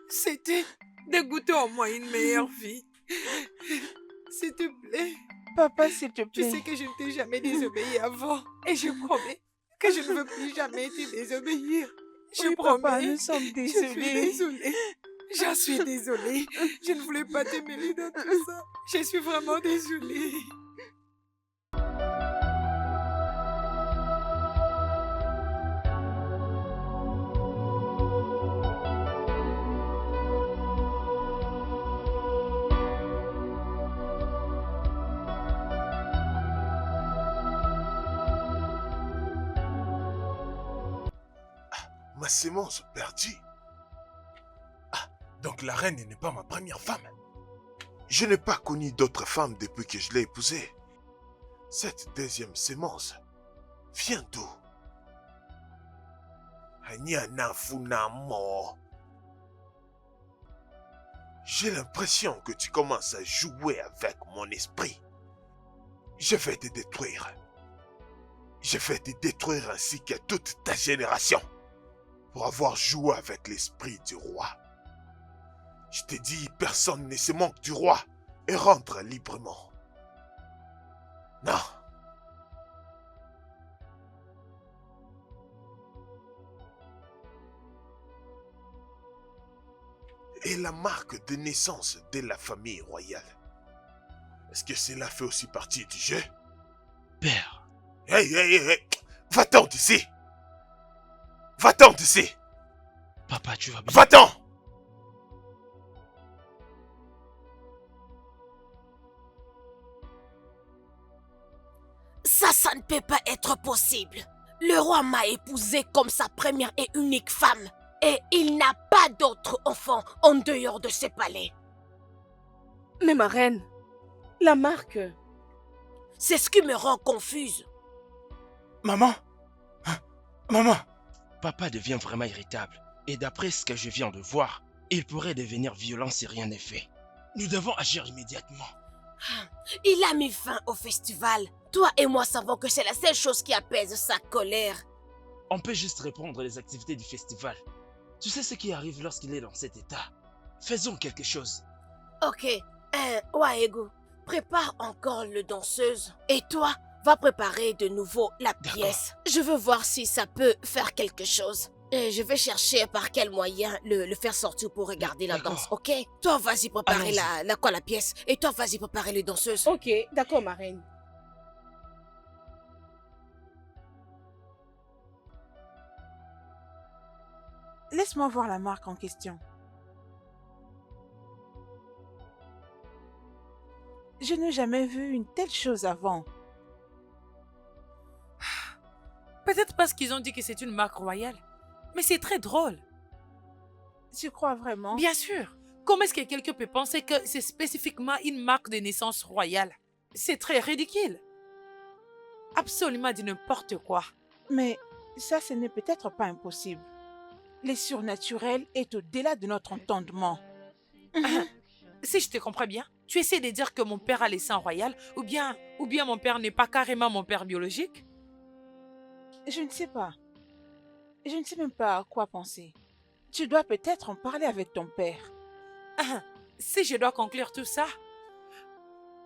c'était de goûter au moins une meilleure vie. S'il te plaît. Papa, s'il te Je plaît. sais que je ne t'ai jamais désobéi avant. Et je promets que je ne veux plus jamais te désobéir. Je Oui, promets. papa, nous sommes Je suis désolés. désolée. J'en suis désolée. Je ne voulais pas te mêler dans tout ça. Je suis vraiment désolée. Ma sémence perdue. Ah, donc la reine n'est pas ma première femme. Je n'ai pas connu d'autres femmes depuis que je l'ai épousée. Cette deuxième sémence vient d'où? Anyana Funamo. J'ai l'impression que tu commences à jouer avec mon esprit. Je vais te détruire. Je vais te détruire ainsi que toute ta génération pour avoir joué avec l'esprit du roi. Je t'ai dit, personne ne se manque du roi et rentre librement. Non. Et la marque de naissance de la famille royale. Est-ce que cela fait aussi partie du jeu? Père, Hey! Va-t'en d'ici! Va-t'en d'ici! papa, tu vas bien? Va-t'en! Ça ne peut pas être possible. Le roi m'a épousée comme sa première et unique femme. Et il n'a pas d'autre enfant en dehors de ce palais. Mais ma reine, la marque... C'est ce qui me rend confuse. Maman? Hein? Maman? Papa devient vraiment irritable. Et d'après ce que je viens de voir, il pourrait devenir violent si rien n'est fait. Nous devons agir immédiatement. Il a mis fin au festival. Toi et moi savons que c'est la seule chose qui apaise sa colère. On peut juste reprendre les activités du festival. Tu sais ce qui arrive lorsqu'il est dans cet état. Faisons quelque chose. Ok, Waegu, prépare encore le danseuse. Et toi, va préparer de nouveau la pièce. Je veux voir si ça peut faire quelque chose. Et je vais chercher par quel moyen le faire sortir pour regarder la danse, ok? Toi, vas-y préparer la pièce. Et toi, vas-y préparer les danseuses. Ok, d'accord, ma reine. Laisse-moi voir la marque en question. Je n'ai jamais vu une telle chose avant. Peut-être parce qu'ils ont dit que c'est une marque royale. Mais c'est très drôle. Tu crois vraiment? Bien sûr. Comment est-ce que quelqu'un peut penser que c'est spécifiquement une marque de naissance royale? C'est très ridicule. Absolument du n'importe quoi. Mais ça, ce n'est peut-être pas impossible. Les surnaturels est au-delà de notre entendement. Si je te comprends bien, tu essaies de dire que mon père a le sang royal ou bien mon père n'est pas carrément mon père biologique? Je ne sais pas. Je ne sais même pas à quoi penser. Tu dois peut-être en parler avec ton père. Si je dois conclure tout ça,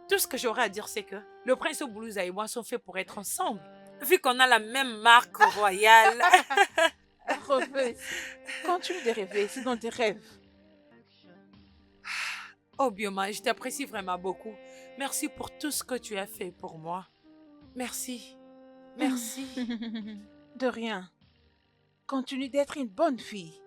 tout ce que j'aurais à dire, c'est que le prince au Boulouza et moi sont faits pour être ensemble. Vu qu'on a la même marque royale. Rêveuse. Continue de rêver, c'est dans tes rêves. Oh Bioma, je t'apprécie vraiment beaucoup. Merci pour tout ce que tu as fait pour moi. Merci. Merci. De rien. Continue d'être une bonne fille.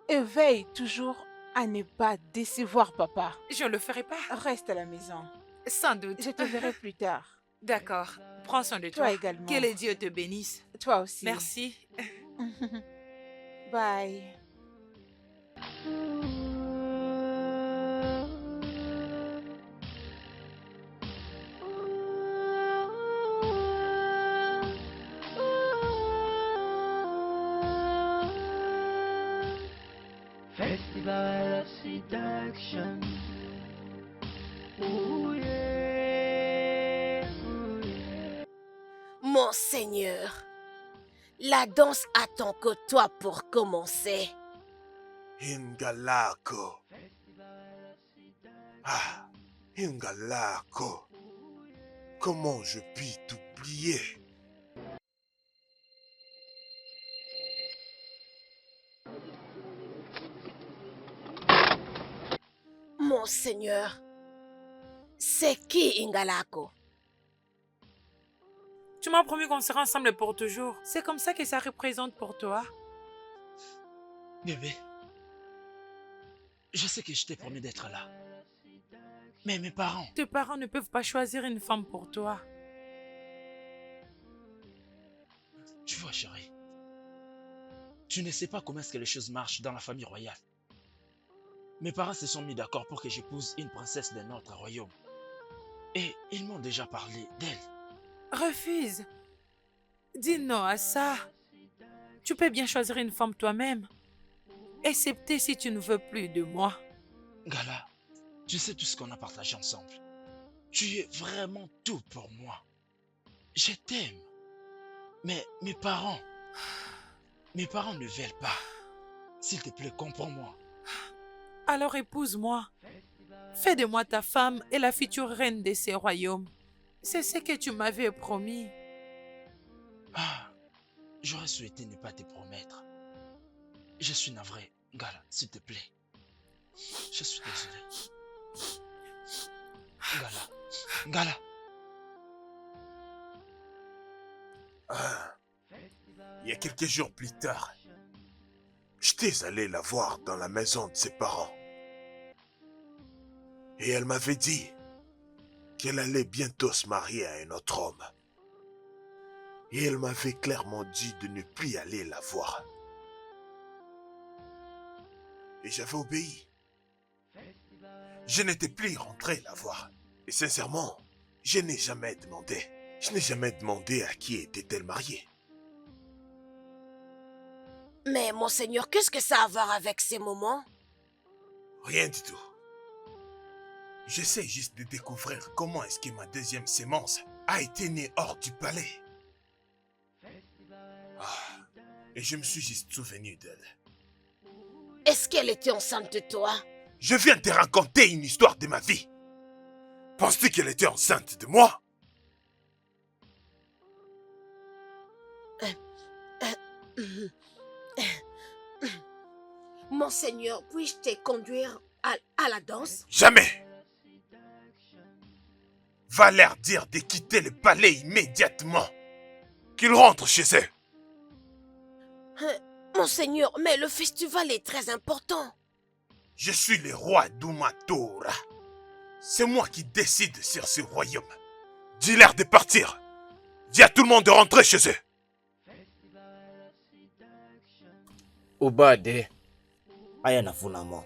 Et veille toujours à ne pas décevoir papa. Je ne le ferai pas. Reste à la maison. Sans doute. Je te verrai plus tard. D'accord. Prends soin de toi. Toi également. Que les dieux te bénissent. Toi aussi. Merci. Bye. Festival of seduction. Ooh yeah, ooh yeah. Mon Seigneur, la danse attend que toi pour commencer. Ingalako. Ah, Ingalako. Comment je puis t'oublier? Mon Seigneur, c'est qui Ingalako? Tu m'as promis qu'on sera ensemble pour toujours. C'est comme ça que ça représente pour toi. Bébé, je sais que je t'ai promis d'être là. Mais mes parents... Tes parents ne peuvent pas choisir une femme pour toi. Tu vois, chérie, tu ne sais pas comment est-ce que les choses marchent dans la famille royale. mes parents se sont mis d'accord pour que j'épouse une princesse d'un autre royaume. Et ils m'ont déjà parlé d'elle. Refuse. Dis non à ça. Tu peux bien choisir une femme toi-même. Excepté si tu ne veux plus de moi. Ngala, tu sais tout ce qu'on a partagé ensemble. Tu es vraiment tout pour moi. Je t'aime. Mais mes parents ne veulent pas. S'il te plaît, comprends-moi. Alors épouse-moi. Fais de moi ta femme et la future reine de ces royaumes. C'est ce que tu m'avais promis. Ah, j'aurais souhaité ne pas te promettre. Je suis navré. Ngala, s'il te plaît. Je suis désolé. Ngala. Il y a quelques jours plus tard, j'étais allé la voir dans la maison de ses parents. Et elle m'avait dit qu'elle allait bientôt se marier à un autre homme. Et elle m'avait clairement dit de ne plus aller la voir. Et j'avais obéi. Je n'étais plus rentré la voir. Et sincèrement, je n'ai jamais demandé à qui était-elle mariée. Mais monseigneur, qu'est-ce que ça a à voir avec ces moments? Rien du tout. J'essaie juste de découvrir comment est-ce que ma deuxième sémence a été née hors du palais. Et je me suis juste souvenu d'elle. Est-ce qu'elle était enceinte de toi? Je viens de te raconter une histoire de ma vie. Penses-tu qu'elle était enceinte de moi? Monseigneur, puis-je te conduire à la danse? Jamais! Va leur dire de quitter le palais immédiatement. Qu'ils rentrent chez eux. Monseigneur, mais le festival est très important. Je suis le roi d'Umatora. C'est moi qui décide sur ce royaume. Dis-leur de partir. Dis à tout le monde de rentrer chez eux. Obade, Ayana Funamo.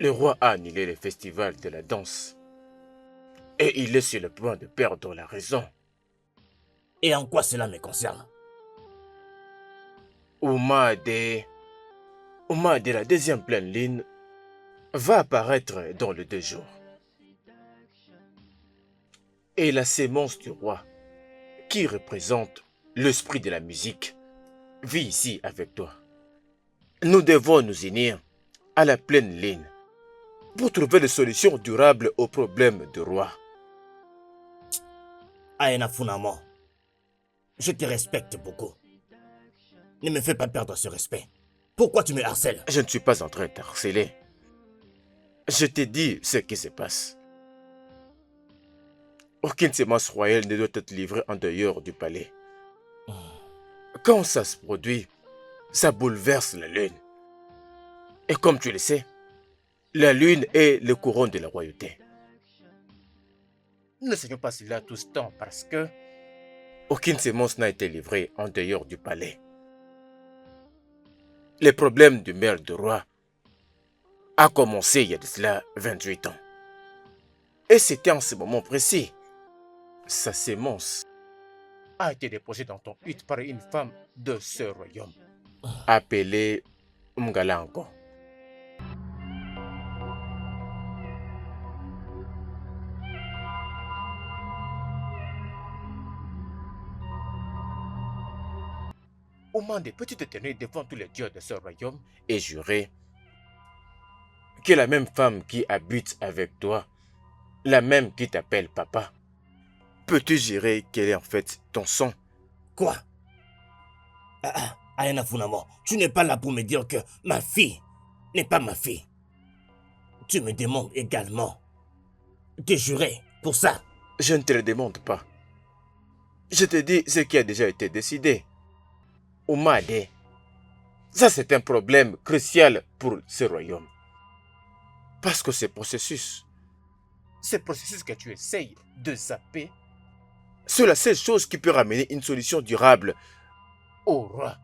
le roi a annulé le festival de la danse. Et il est sur le point de perdre la raison. Et en quoi cela me concerne? Oumade, la deuxième pleine lune, va apparaître dans les 2 jours. Et la sémence du roi, qui représente l'esprit de la musique, vit ici avec toi. Nous devons nous unir à la pleine lune pour trouver des solutions durables aux problèmes du roi. Ayana Funamo, je te respecte beaucoup. Ne me fais pas perdre ce respect. Pourquoi tu me harcèles? Je ne suis pas en train de harceler. Je te dis ce qui se passe. Aucune sémence royale ne doit être livrée en dehors du palais. Quand ça se produit, ça bouleverse la lune. Et comme tu le sais, la lune est le couronne de la royauté. Ne saignons pas cela tout ce temps parce que aucune sémence n'a été livrée en dehors du palais. Le problème du maire du roi a commencé il y a de cela 28 ans. Et c'était en ce moment précis. Sa sémence a été déposée dans ton hutte par une femme de ce royaume, appelée Mgalango. Oumande, peux-tu te tenir devant tous les dieux de ce royaume et jurer que la même femme qui habite avec toi, la même qui t'appelle papa, peux-tu jurer qu'elle est en fait ton sang? Quoi? Ayana Funamo, tu n'es pas là pour me dire que ma fille n'est pas ma fille. Tu me demandes également de jurer pour ça. Je ne te le demande pas. Je te dis ce qui a déjà été décidé. Oumade, ça c'est un problème crucial pour ce royaume. Parce que ce processus que tu essayes de zapper, c'est la seule chose qui peut ramener une solution durable au roi.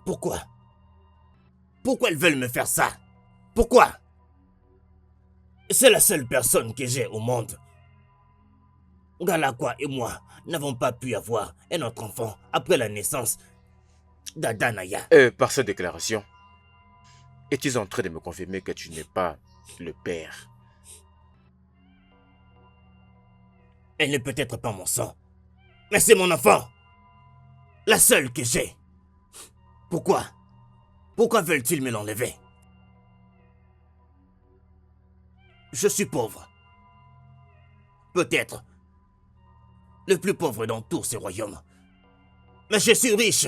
Pourquoi? Pourquoi elles veulent me faire ça? Pourquoi? C'est la seule personne que j'ai au monde. Galakwa et moi n'avons pas pu avoir un autre enfant après la naissance d'Adanaya. Par cette déclaration, es-tu en train de me confirmer que tu n'es pas le père? Elle n'est peut-être pas mon sang, mais c'est mon enfant. La seule que j'ai. Pourquoi? Pourquoi veulent-ils me l'enlever? Je suis pauvre. Peut-être le plus pauvre dans tous ces royaumes. Mais je suis riche.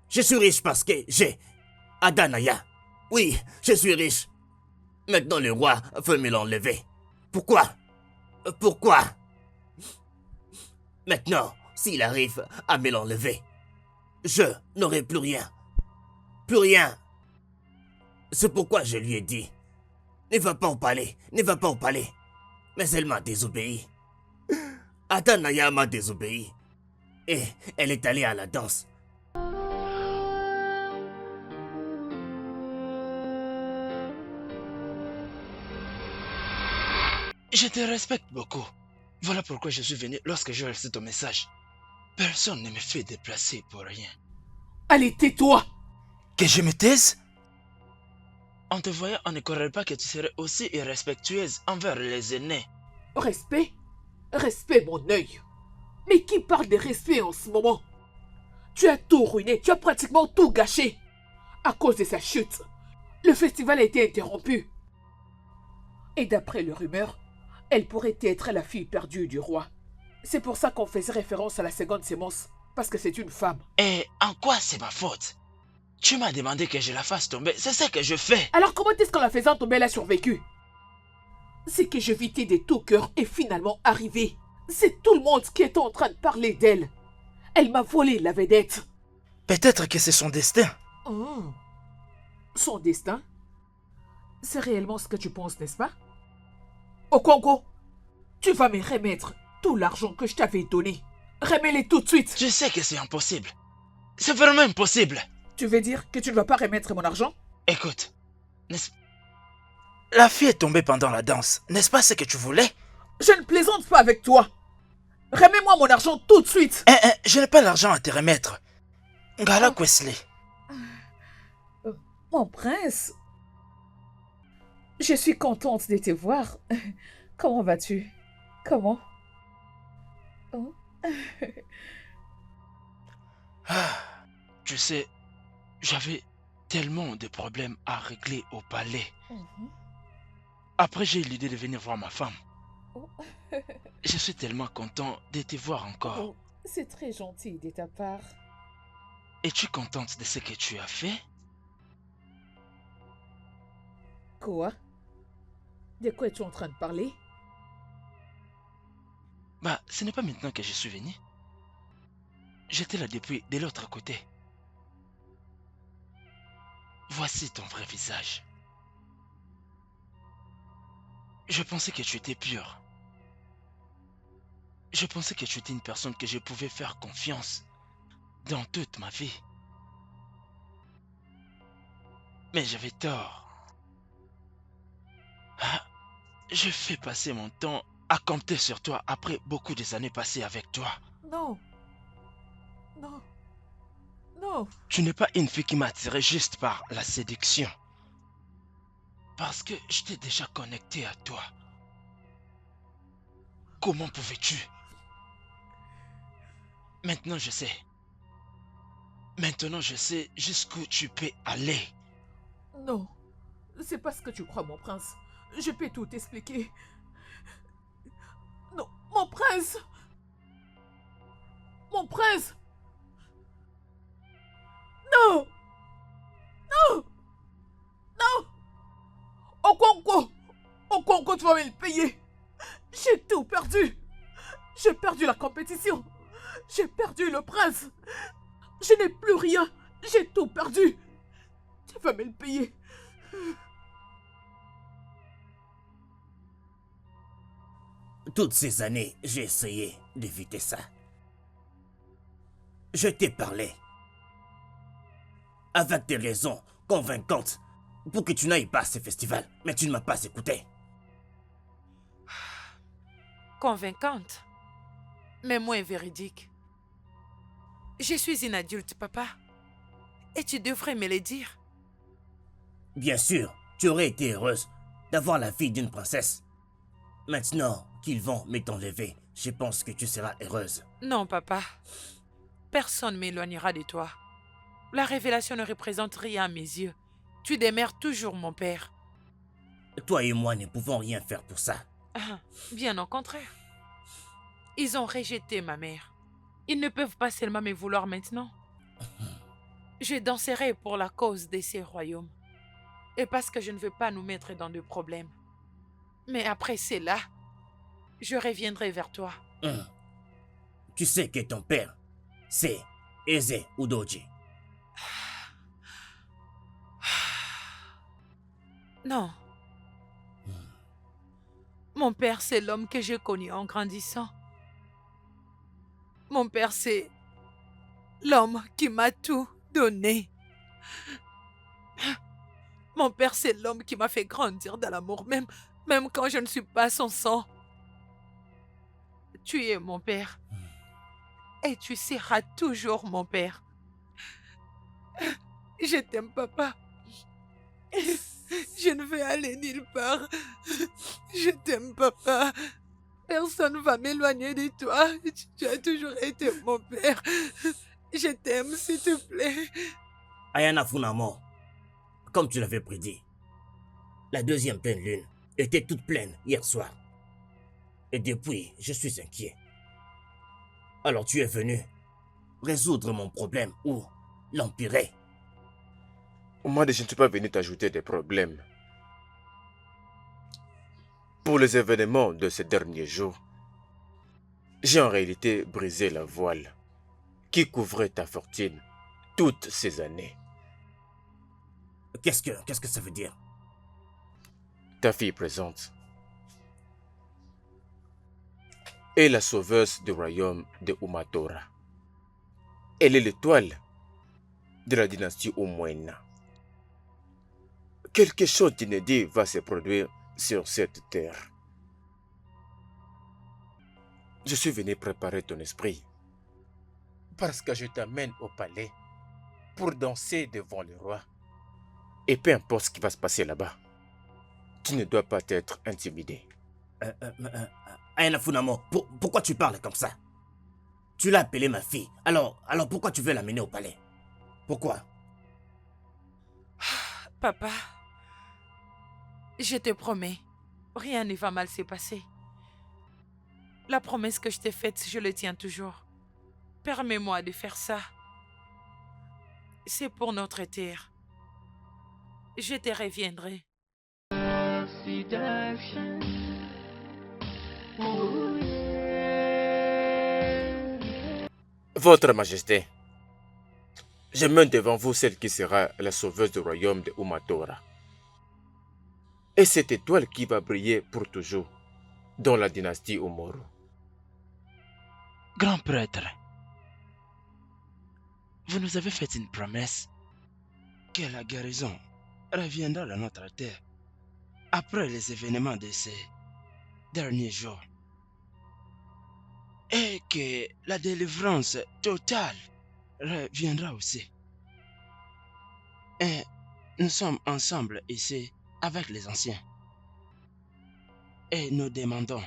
Je suis riche parce que j'ai Adanaya. Oui, je suis riche. Maintenant le roi veut me l'enlever. Pourquoi? Pourquoi? Maintenant, s'il arrive à me l'enlever, je n'aurai plus rien. Plus rien. C'est pourquoi je lui ai dit, ne va pas au palais, ne va pas au palais. Mais elle m'a désobéi. Adanaya m'a désobéi. Et elle est allée à la danse. Je te respecte beaucoup. Voilà pourquoi je suis venu lorsque j'ai reçu ton message. Personne ne me fait déplacer pour rien. Allez, tais-toi! Que je me taise? En te voyant, on ne croirait pas que tu serais aussi irrespectueuse envers les aînés. Respect? Respect, mon œil. Mais qui parle de respect en ce moment? Tu as tout ruiné, tu as pratiquement tout gâché. À cause de sa chute, le festival a été interrompu. Et d'après les rumeurs, elle pourrait être la fille perdue du roi. C'est pour ça qu'on faisait référence à la seconde sémence, parce que c'est une femme. Et en quoi c'est ma faute? Tu m'as demandé que je la fasse tomber, c'est ce que je fais. Alors comment est-ce qu'en la faisant tomber, elle a survécu? C'est que je vitais de tout cœur et finalement arrivé. C'est tout le monde qui est en train de parler d'elle. Elle m'a volé la vedette. Peut-être que c'est son destin. Oh. Son destin? C'est réellement ce que tu penses, n'est-ce pas? Okongo, tu vas me remettre tout l'argent que je t'avais donné. Remets-les tout de suite. Je sais que c'est impossible. C'est vraiment impossible. Tu veux dire que tu ne vas pas remettre mon argent? Écoute, la fille est tombée pendant la danse. N'est-ce pas ce que tu voulais? Je ne plaisante pas avec toi. Remets-moi mon argent tout de suite. Je n'ai pas l'argent à te remettre. Ngala Wesley. Mon prince, je suis contente de te voir. Comment vas-tu? Comment? Oh. Tu sais, j'avais tellement de problèmes à régler au palais. Après, j'ai eu l'idée de venir voir ma femme. Je suis tellement content de te voir encore. Oh, c'est très gentil de ta part. Es-tu contente de ce que tu as fait? Quoi? De quoi es-tu en train de parler? Bah, ce n'est pas maintenant que je suis venu. J'étais là depuis de l'autre côté. Voici ton vrai visage. Je pensais que tu étais pure. Je pensais que tu étais une personne que je pouvais faire confiance dans toute ma vie. Mais j'avais tort. Je fais passer mon temps à compter sur toi après beaucoup des années passées avec toi. Non. Non. Non. Tu n'es pas une fille qui m'a attiré juste par la séduction. Parce que je t'ai déjà connecté à toi. Comment pouvais-tu? Maintenant je sais. Maintenant je sais jusqu'où tu peux aller. Non. C'est pas ce que tu crois, mon prince. Je peux tout t'expliquer. Non, mon prince! Mon prince! Non! Non! Non! Okongo! Okongo, tu vas me le payer! J'ai tout perdu! J'ai perdu la compétition! J'ai perdu le prince! Je n'ai plus rien! J'ai tout perdu! Tu vas me le payer! Toutes ces années, j'ai essayé d'éviter ça. Je t'ai parlé. Avec des raisons convaincantes pour que tu n'ailles pas à ce festival. Mais tu ne m'as pas écouté. Convaincante, mais moins véridique. Je suis une adulte, papa. Et tu devrais me le dire. Bien sûr, tu aurais été heureuse d'avoir la fille d'une princesse. Maintenant qu'ils vont m'enlever, je pense que tu seras heureuse. Non, papa. Personne ne m'éloignera de toi. La révélation ne représente rien à mes yeux. Tu demeures toujours mon père. Toi et moi ne pouvons rien faire pour ça. Bien au contraire. Ils ont rejeté ma mère. Ils ne peuvent pas seulement me vouloir maintenant. Je danserai pour la cause de ces royaumes. Et parce que je ne veux pas nous mettre dans de problèmes. Mais après cela, je reviendrai vers toi. Tu sais que ton père, c'est Eze Udoji. Non. Mon père, c'est l'homme que j'ai connu en grandissant. Mon père, c'est l'homme qui m'a tout donné. Mon père, c'est l'homme qui m'a fait grandir dans l'amour, même quand je ne suis pas son sang. Tu es mon père. Et tu seras toujours mon père. Je t'aime, papa. Je ne vais aller nulle part. Je t'aime, papa. Personne ne va m'éloigner de toi. Tu as toujours été mon père. Je t'aime, s'il te plaît. Ayana Funamo, comme tu l'avais prédit, la deuxième pleine lune était toute pleine hier soir. Et depuis, je suis inquiet. Alors tu es venu résoudre mon problème ou l'empirer. Moi, je ne suis pas venu t'ajouter des problèmes. Pour les événements de ces derniers jours, j'ai en réalité brisé la voile qui couvrait ta fortune toutes ces années. Qu'est-ce que ça veut dire? Ta fille présente est la sauveuse du royaume de Umatora. Elle est l'étoile de la dynastie Umwena. Quelque chose d'inédit va se produire sur cette terre. Je suis venu préparer ton esprit parce que je t'amène au palais pour danser devant le roi. Et peu importe ce qui va se passer là-bas, tu ne dois pas être intimidé. Ayana Funamo, pourquoi tu parles comme ça? Tu l'as appelée ma fille, alors pourquoi tu veux l'amener au palais? Pourquoi? Papa, je te promets, rien ne va mal se passer. La promesse que je t'ai faite, je le tiens toujours. Permets-moi de faire ça. C'est pour notre terre. Je te reviendrai. Seduction. Ooh, yeah. Votre Majesté, je mène devant vous celle qui sera la sauveuse du royaume de Umatora. Et cette étoile qui va briller pour toujours dans la dynastie Umoru. Grand prêtre, vous nous avez fait une promesse que la guérison reviendra dans notre terre après les événements de ces derniers jours et que la délivrance totale reviendra aussi. Et nous sommes ensemble ici avec les anciens et nous demandons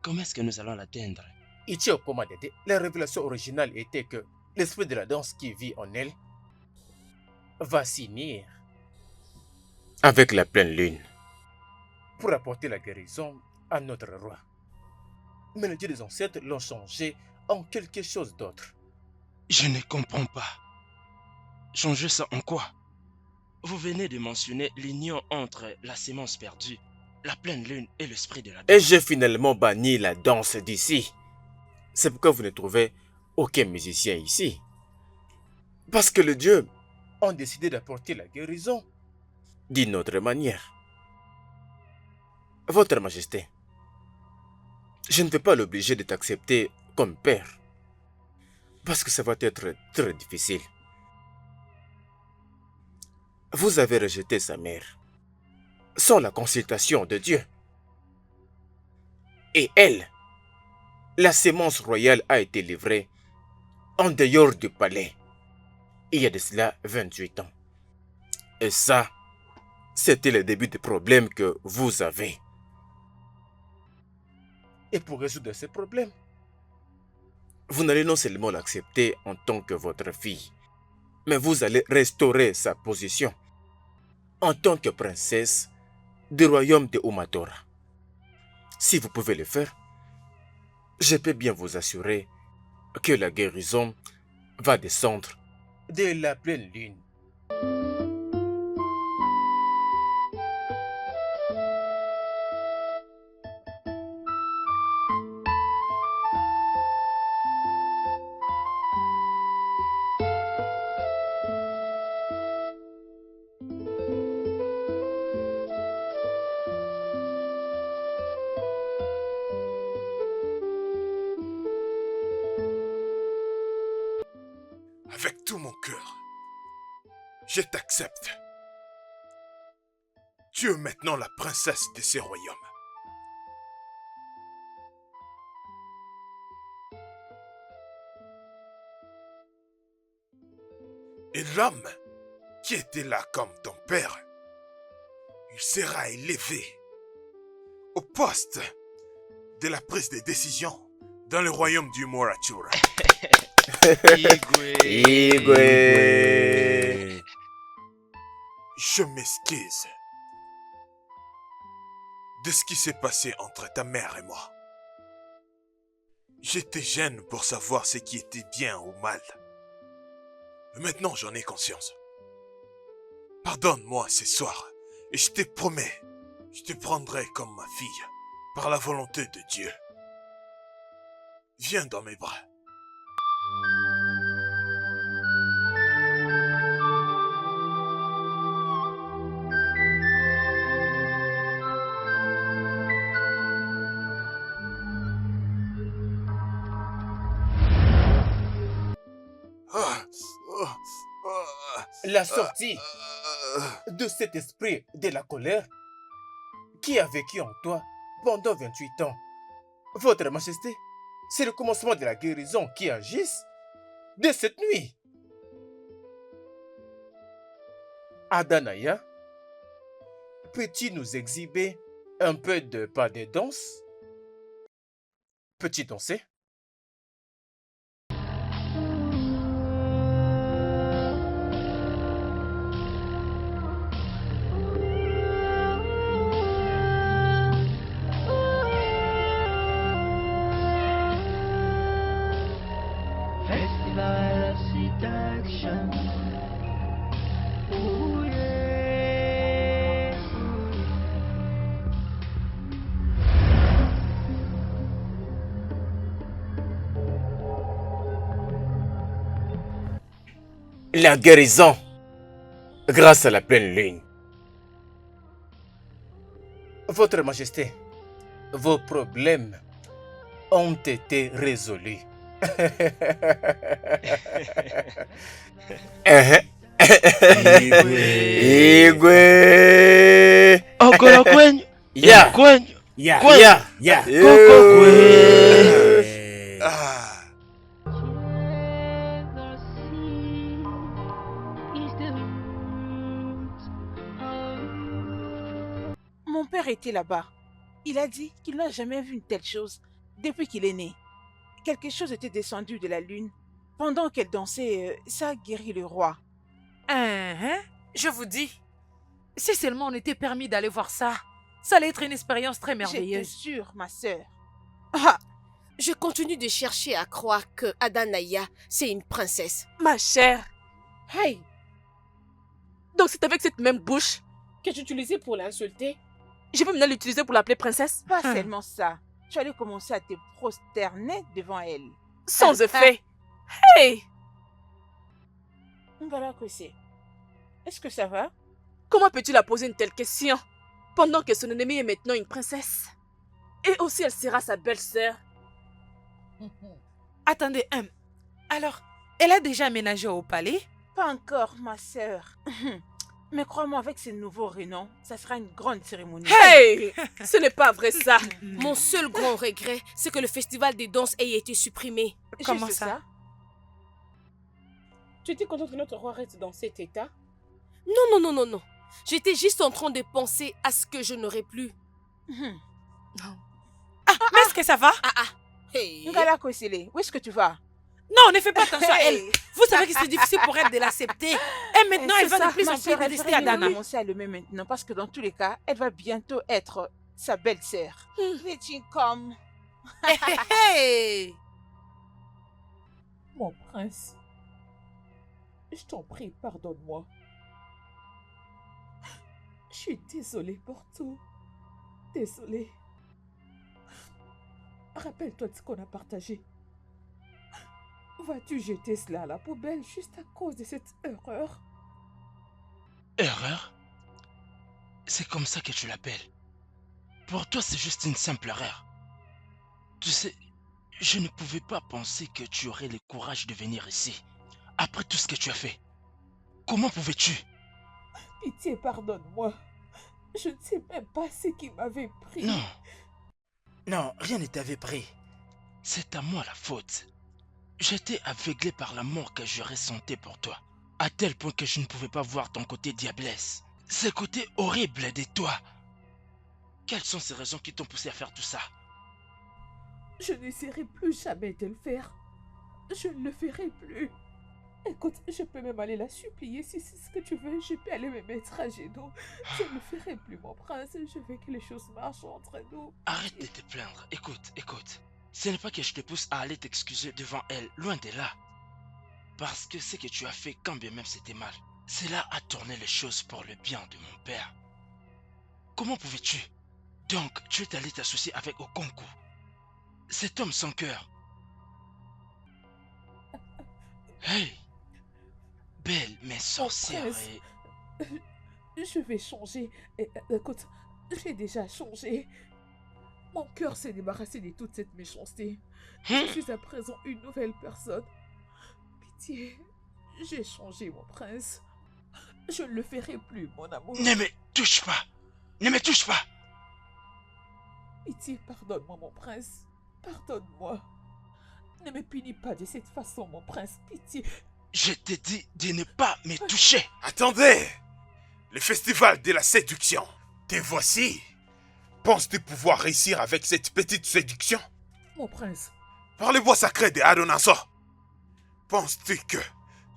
comment est-ce que nous allons l'atteindre. Ichio Komadede, la révélation originale était que l'esprit de la danse qui vit en elle va s'unir avec la pleine lune pour apporter la guérison à notre roi. Mais les dieux des ancêtres l'ont changé en quelque chose d'autre. Je ne comprends pas. Changer ça en quoi? Vous venez de mentionner l'union entre la sémence perdue, la pleine lune et l'esprit de la danse. Et j'ai finalement banni la danse d'ici. C'est pourquoi vous ne trouvez aucun musicien ici. Parce que les dieux ont décidé d'apporter la guérison d'une autre manière. Votre Majesté, je ne vais pas l'obliger de t'accepter comme père. Parce que ça va être très difficile. vous avez rejeté sa mère sans la consultation de Dieu. Et elle, la sémence royale a été livrée en dehors du palais, il y a de cela 28 ans. Et ça, c'était le début des problèmes que vous avez. Et pour résoudre ces problèmes, vous n'allez non seulement l'accepter en tant que votre fille, mais vous allez restaurer sa position en tant que princesse du royaume de Umatora. Si vous pouvez le faire, je peux bien vous assurer que la guérison va descendre de la pleine lune. Avec tout mon cœur, je t'accepte. Tu es maintenant la princesse de ces royaumes. Et l'homme qui était là comme ton père, il sera élevé au poste de la prise de décision dans le royaume du Morachura. Igwe. Je m'excuse de ce qui s'est passé entre ta mère et moi. J'étais jeune pour savoir ce qui était bien ou mal. Mais maintenant, j'en ai conscience. Pardonne-moi ce soir et je te promets, je te prendrai comme ma fille par la volonté de Dieu. Viens dans mes bras. La sortie de cet esprit de la colère qui a vécu en toi pendant 28 ans. Votre Majesté, c'est le commencement de la guérison qui agisse de cette nuit. Adanaya, peux-tu nous exhiber un peu de pas de danse? Peux-tu danser? Festival Seduction. Ooh, yeah. La guérison grâce à la pleine lune. Votre Majesté, vos problèmes ont été résolus. Igwe. Encore kwenye. Ya. Kwenye. Ya, Kwenye. ya, ya. Koko kwenye. Ah, Mon père était là-bas. Il a dit qu'il n'a jamais vu une telle chose depuis qu'il est né. Quelque chose était descendu de la lune. Pendant qu'elle dansait, ça a guéri le roi. Je vous dis, si seulement on était permis d'aller voir ça, ça allait être une expérience très J'étais merveilleuse. sûre, ma sœur. Ah, je continue de chercher à croire que Adanaya, c'est une princesse. Ma chère, Hey, donc c'est avec cette même bouche, que tu utilisais pour l'insulter? je vais maintenant l'utiliser pour l'appeler princesse? Pas seulement ça. Tu allais commencer à te prosterner devant elle. Sans effet. Hey! Voilà que c'est. Est-ce que ça va? Comment peux-tu la poser une telle question pendant que son ennemie est maintenant une princesse? Et aussi elle sera sa belle-sœur. Attendez, alors, elle a déjà aménagé au palais? Pas encore, ma sœur. Mais crois-moi, avec ces nouveaux rénoms, ça sera une grande cérémonie. Hey! Ce n'est pas vrai ça. Mon seul grand regret, c'est que le festival des danses ait été supprimé. Comment Juste ça? Tu étais contente que notre roi reste dans cet état? Non. J'étais juste en train de penser à ce que je n'aurais plus. Mhm. Mais est-ce que ça va? Hey. Ngala Kwesile, où est-ce que tu vas? Non, ne fais pas attention à elle. Hey! Vous savez que c'est difficile pour elle de l'accepter. Et maintenant, elle va de plus en plus détester Adana. commencer à l'aimer maintenant parce que dans tous les cas, elle va bientôt être sa belle-sœur. Let's come. Hey! Mon prince, je t'en prie, pardonne-moi. Je suis désolée pour tout. Désolée. Rappelle-toi de ce qu'on a partagé. Vas-tu jeter cela à la poubelle juste à cause de cette erreur? Erreur? C'est comme ça que tu l'appelles. Pour toi, c'est juste une simple erreur. Tu sais, je ne pouvais pas penser que tu aurais le courage de venir ici. Après tout ce que tu as fait. Comment pouvais-tu? Pitié, pardonne-moi. Je ne sais même pas ce qui m'avait pris. Non. Non, rien ne t'avait pris. C'est à moi la faute. J'étais aveuglé par l'amour que je ressentais pour toi. À tel point que je ne pouvais pas voir ton côté diablesse. Ce côté horrible de toi. Quelles sont ces raisons qui t'ont poussé à faire tout ça? Je n'essaierai plus jamais de le faire. Je ne le ferai plus. Écoute, je peux même aller la supplier si c'est ce que tu veux. Je peux aller me mettre à genoux. Je ne le ferai plus, mon prince. Je veux que les choses marchent entre nous. Arrête de te plaindre. Écoute. Ce n'est pas que je te pousse à aller t'excuser devant elle. Loin de là. Parce que ce que tu as fait, quand bien même c'était mal, cela a tourné les choses pour le bien de mon père. Comment pouvais-tu? Donc, tu es allé t'associer avec Okonko. Cet homme sans cœur. Hey! Belle mais sorcière prince. Je vais changer. Écoute, j'ai déjà changé. Mon cœur s'est débarrassé de toute cette méchanceté. Je suis à présent une nouvelle personne. Pitié, j'ai changé, mon prince. Je ne le ferai plus, mon amour. Ne me touche pas! Ne me touche pas! Pitié, pardonne-moi, mon prince. Pardonne-moi. Ne me punis pas de cette façon, mon prince. Pitié. Je t'ai dit de ne pas me toucher. Attendez! Le festival de la séduction. Te voici. Penses-tu pouvoir réussir avec cette petite séduction? Mon prince. Par le bois sacré de Adonanso. Penses-tu que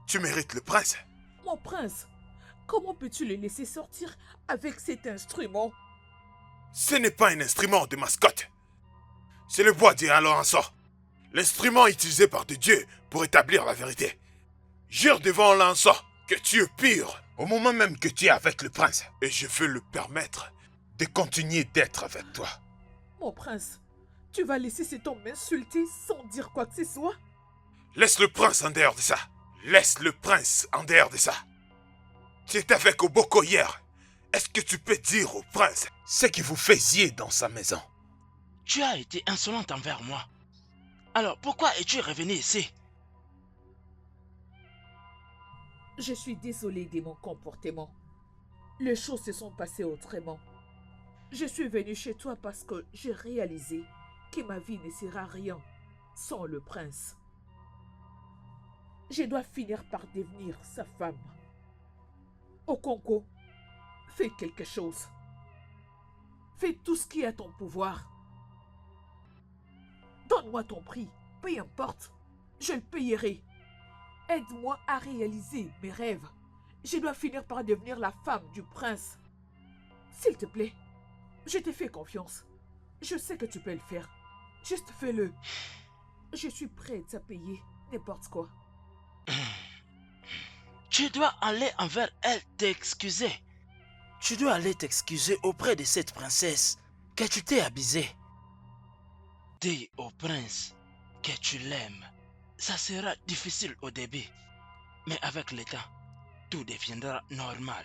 tu mérites le prince? Mon prince, comment peux-tu le laisser sortir avec cet instrument? Ce n'est pas un instrument de mascotte. C'est le bois de Adonanso. L'instrument utilisé par des dieux pour établir la vérité. Jure devant l'Anso que tu es pur au moment même que tu es avec le prince. Et je veux le permettre de continuer d'être avec toi. Mon prince, tu vas laisser cet homme m'insulter sans dire quoi que ce soit? Laisse le prince en dehors de ça. Laisse le prince en dehors de ça. Tu étais avec Oboko hier. Est-ce que tu peux dire au prince ce que vous faisiez dans sa maison? Tu as été insolente envers moi. Alors pourquoi es-tu revenu ici? Je suis désolée de mon comportement. Les choses se sont passées autrement. Je suis venue chez toi parce que j'ai réalisé que ma vie ne sera rien sans le prince. Je dois finir par devenir sa femme. Okonko, fais quelque chose. Fais tout ce qui est à ton pouvoir. Donne-moi ton prix, peu importe. Je le payerai. Aide-moi à réaliser mes rêves. Je dois finir par devenir la femme du prince. S'il te plaît, je te fais confiance. Je sais que tu peux le faire. Juste fais-le. Je suis prête à payer n'importe quoi. Tu dois aller envers elle t'excuser. Tu dois aller t'excuser auprès de cette princesse que tu t'es abusée. Dis au prince que tu l'aimes. Ça sera difficile au début, mais avec le temps, tout deviendra normal.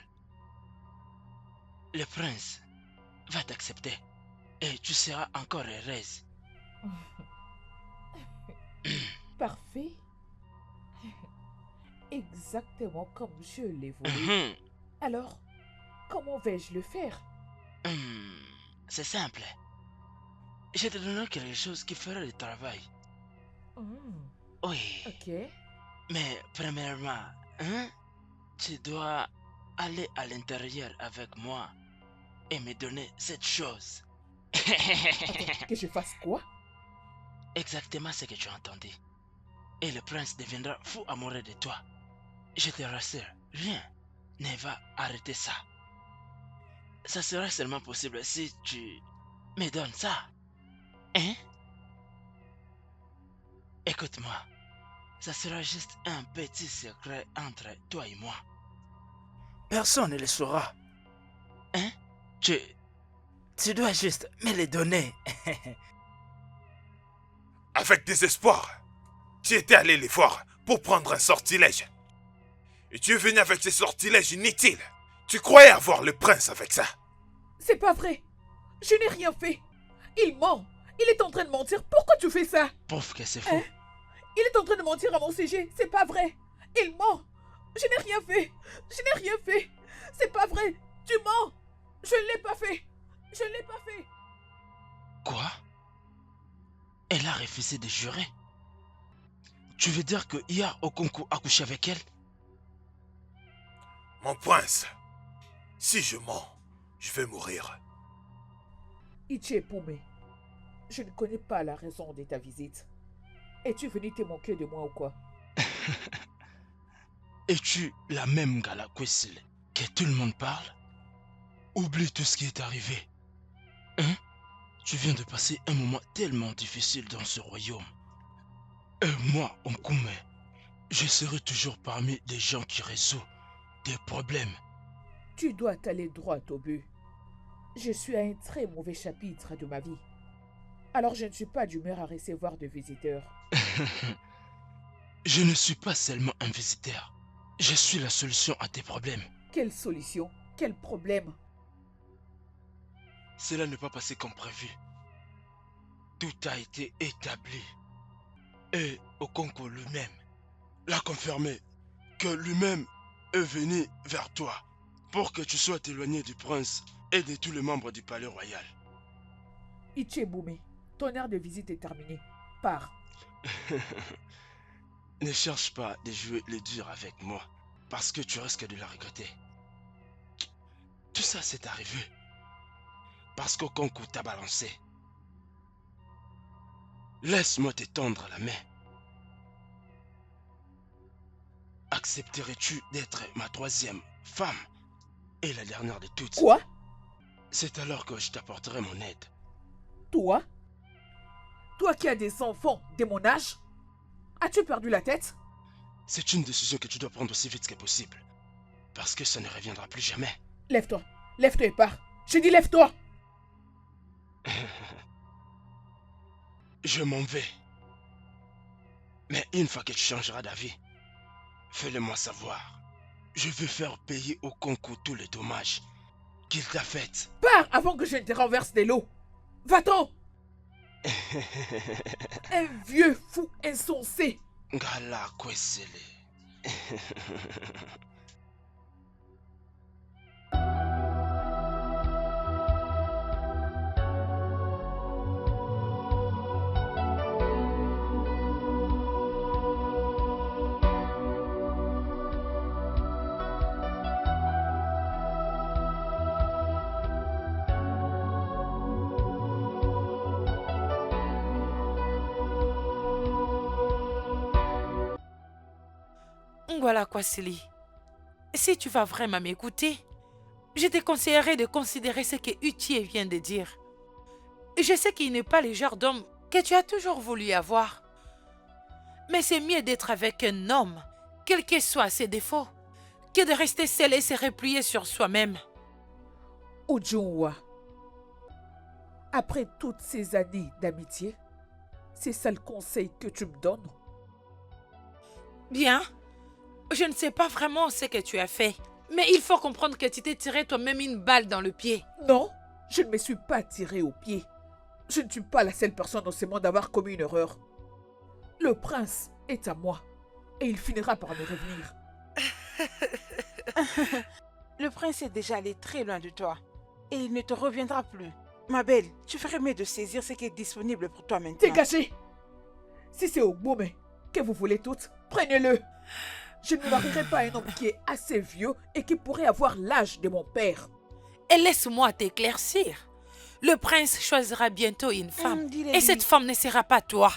Le prince va t'accepter et tu seras encore heureuse. Parfait. Exactement comme je l'ai voulu. Alors, Comment vais-je le faire? C'est simple. Je te donnerai quelque chose qui fera le travail. Oui. Ok. Mais premièrement, hein, tu dois aller à l'intérieur avec moi et me donner cette chose. Attends, que je fasse quoi? Exactement ce que tu as entendu. Et le prince deviendra fou amoureux de toi. Je te rassure, rien ne va arrêter ça. Ça sera seulement possible si tu me donnes ça. Hein? Écoute-moi, ça sera juste un petit secret entre toi et moi. Personne ne le saura. Hein? Tu dois juste me le donner. Avec désespoir, tu étais allé les voir pour prendre un sortilège. Et tu es venu avec ces sortilèges inutiles. Tu croyais avoir le prince avec ça. C'est pas vrai. Je n'ai rien fait. Il ment. Il est en train de mentir. Pourquoi tu fais ça? Pauvre que c'est faux. Hein? Il est en train de mentir à mon sujet. C'est pas vrai. Il ment. Je n'ai rien fait. Je n'ai rien fait. C'est pas vrai. Tu mens. Je ne l'ai pas fait. Je ne l'ai pas fait. Quoi? Elle a refusé de jurer. Tu veux dire que hier Okonko a couché avec elle? Mon prince, si je mens, je vais mourir. Ichepoume, je ne connais pas la raison de ta visite. Es-tu venu te moquer de moi ou quoi? Es-tu la même Ngala Kwesile que tout le monde parle? Oublie tout ce qui est arrivé. Hein? Tu viens de passer un moment tellement difficile dans ce royaume. Et moi, Onkume, je serai toujours parmi les gens qui résolvent des problèmes. Tu dois t'aller droit au but. Je suis à un très mauvais chapitre de ma vie. Alors je ne suis pas d'humeur à recevoir de visiteurs. Je ne suis pas seulement un visiteur. Je suis la solution à tes problèmes. Quelle solution? Quel problème? Cela n'est pas passé comme prévu. Tout a été établi. Et Okonko lui-même l'a confirmé que lui-même est venu vers toi pour que tu sois éloigné du prince et de tous les membres du palais royal. Ichepoume, ton heure de visite est terminée. Pars. Ne cherche pas de jouer le dur avec moi parce que tu risques de la regretter. Tout ça c'est arrivé parce qu'Okonko t'a balancé. Laisse-moi te tendre la main. Accepterais-tu d'être ma troisième femme et la dernière de toutes? Quoi? C'est alors que je t'apporterai mon aide. Toi? Toi qui as des enfants de mon âge? As-tu perdu la tête? C'est une décision que tu dois prendre aussi vite que possible. Parce que ça ne reviendra plus jamais. Lève-toi. Lève-toi et pars. Je dis lève-toi. Je m'en vais. Mais une fois que tu changeras d'avis, fais-le-moi savoir. Je veux faire payer au Okonko tous les dommages qu'il t'a fait. Pars avant que je ne te renverse de l'eau. Va-t'en. Un vieux fou insensé. Ngala Kwesile. Voilà Kwasili. Si tu vas vraiment m'écouter, je te conseillerais de considérer ce que Utie vient de dire. Je sais qu'il n'est pas le genre d'homme que tu as toujours voulu avoir. Mais c'est mieux d'être avec un homme, quels que soient ses défauts, que de rester seul et se replier sur soi-même. Ujunwa, après toutes ces années d'amitié, c'est ça le conseil que tu me donnes? Bien. Je ne sais pas vraiment ce que tu as fait, mais il faut comprendre que tu t'es tiré toi-même une balle dans le pied. Non, je ne me suis pas tiré au pied. Je ne suis pas la seule personne dans ce monde à avoir commis une erreur. Le prince est à moi et il finira par me revenir. Le prince est déjà allé très loin de toi et il ne te reviendra plus. Ma belle, tu ferais mieux de saisir ce qui est disponible pour toi maintenant. Dégagez! Si c'est Ogbome que vous voulez toutes, prenez-le. Je ne marierai pas un homme qui est assez vieux et qui pourrait avoir l'âge de mon père. Et laisse-moi t'éclaircir. Le prince choisira bientôt une femme. dis-le Et cette lui. femme ne sera pas toi.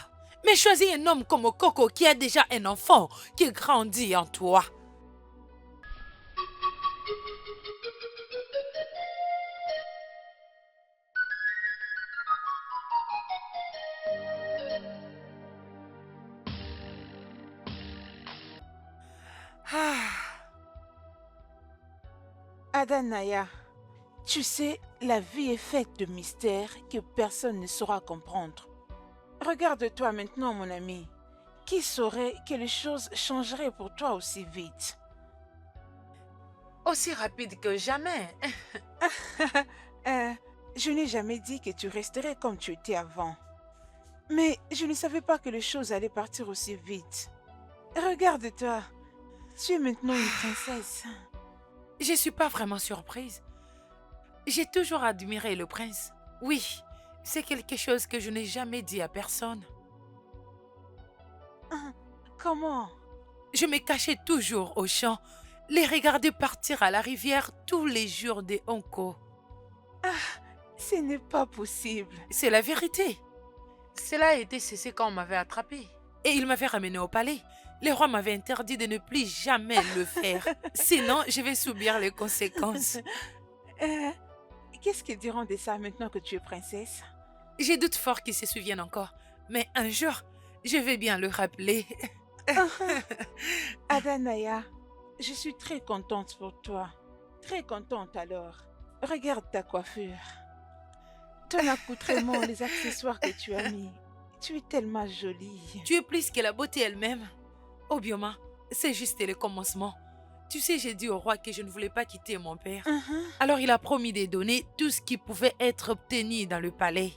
Mais choisis un homme comme Coco qui a déjà un enfant qui grandit en toi. Ah. Adanaya, tu sais, la vie est faite de mystères que personne ne saura comprendre. Regarde-toi maintenant, mon ami. Qui saurait que les choses changeraient pour toi aussi vite? Aussi rapide que jamais. Je n'ai jamais dit que tu resterais comme tu étais avant. Mais je ne savais pas que les choses allaient partir aussi vite. Regarde-toi. Tu es maintenant une princesse. Je ne suis pas vraiment surprise. J'ai toujours admiré le prince. Oui, c'est quelque chose que je n'ai jamais dit à personne. Comment? Je me cachais toujours au champ, les regarder partir à la rivière tous les jours de Honko. Ce n'est pas possible. C'est la vérité. Cela a été cessé quand on m'avait attrapé. Et il m'avait ramené au palais. Le roi m'avait interdit de ne plus jamais le faire. Sinon, je vais subir les conséquences. Qu'est-ce qu'ils diront de ça maintenant que tu es princesse? Je doute fort qu'ils se souviennent encore. Mais un jour, je vais bien le rappeler. Adanaya, je suis très contente pour toi. Très contente alors. Regarde ta coiffure. Ton accoutrement, les accessoires que tu as mis. Tu es tellement jolie. Tu es plus que la beauté elle-même. Obioma, c'est juste le commencement. Tu sais, j'ai dit au roi que je ne voulais pas quitter mon père. Alors il a promis de donner tout ce qui pouvait être obtenu dans le palais.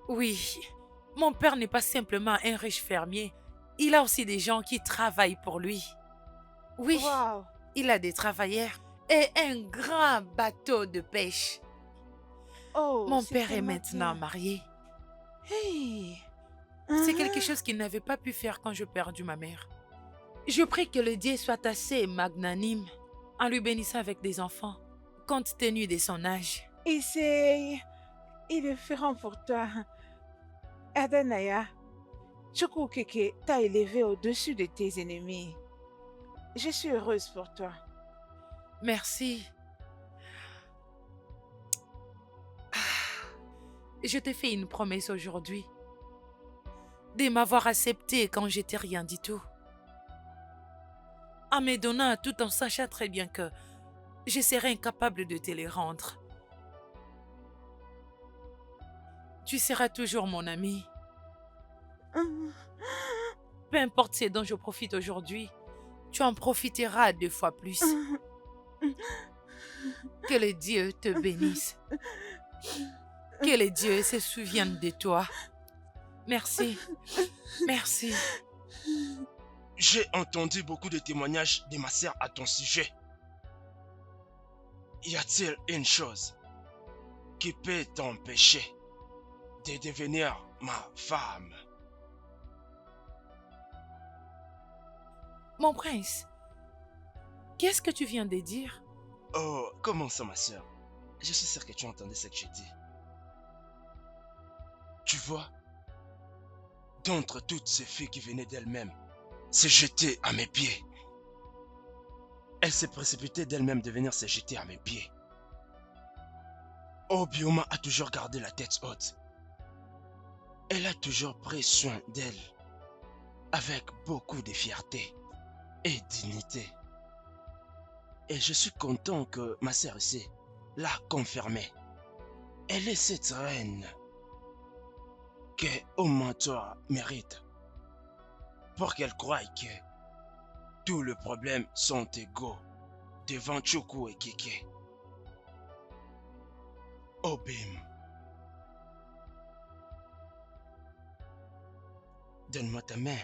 Oui, mon père n'est pas simplement un riche fermier. Il a aussi des gens qui travaillent pour lui. Oui, Wow. il a des travailleurs et un grand bateau de pêche. Oh, Mon c'est père est tellement maintenant bien. marié. Hey. C'est quelque chose qu'il n'avait pas pu faire quand j'ai perdu ma mère. Je prie que le Dieu soit assez magnanime en lui bénissant avec des enfants, compte tenu de son âge. Essaye. Ils le feront pour toi. Adanaya, Chukukeke t'a élevé au-dessus de tes ennemis. Je suis heureuse pour toi. Merci. Je t'ai fait une promesse aujourd'hui de m'avoir accepté quand j'étais rien du tout. En me donnant tout en sachant très bien que je serais incapable de te les rendre. Tu seras toujours mon ami. Peu importe ce dont je profite aujourd'hui, tu en profiteras 2 fois plus. Que le Dieu te bénisse. Que le Dieu se souvienne de toi. Merci. Merci. J'ai entendu beaucoup de témoignages de ma sœur à ton sujet. Y a-t-il une chose qui peut t'empêcher de devenir ma femme? Mon prince, qu'est-ce que tu viens de dire? Oh, comment ça, ma sœur? Je suis sûr que tu entendais ce que je dis. Tu vois, d'entre toutes ces filles qui venaient d'elles-mêmes se jeter à mes pieds, elle s'est précipitée d'elle-même de venir se jeter à mes pieds. Obioma a toujours gardé la tête haute. Elle a toujours pris soin d'elle avec beaucoup de fierté et dignité. Et je suis content que ma sœur ici l'a confirmé. Elle est cette reine que au moins toi mérites pour qu'elle croie que tous les problèmes sont égaux devant Chuku et Kike. Obim, donne-moi ta main.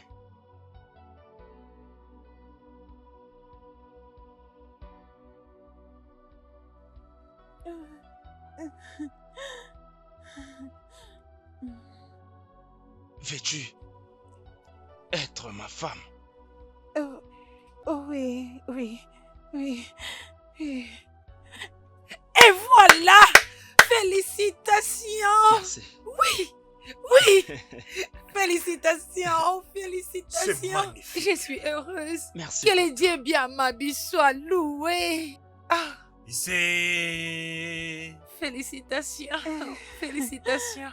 Veux-tu être ma femme? Oh, oh oui, oui, oui, oui. Et voilà! Félicitations! Merci. Oui! Oui! Félicitations! C'est Félicitations! magnifique. Je suis heureuse. Merci. Que le Dieu bien Mabi soit loué. Ah! C'est... Félicitations! Félicitations!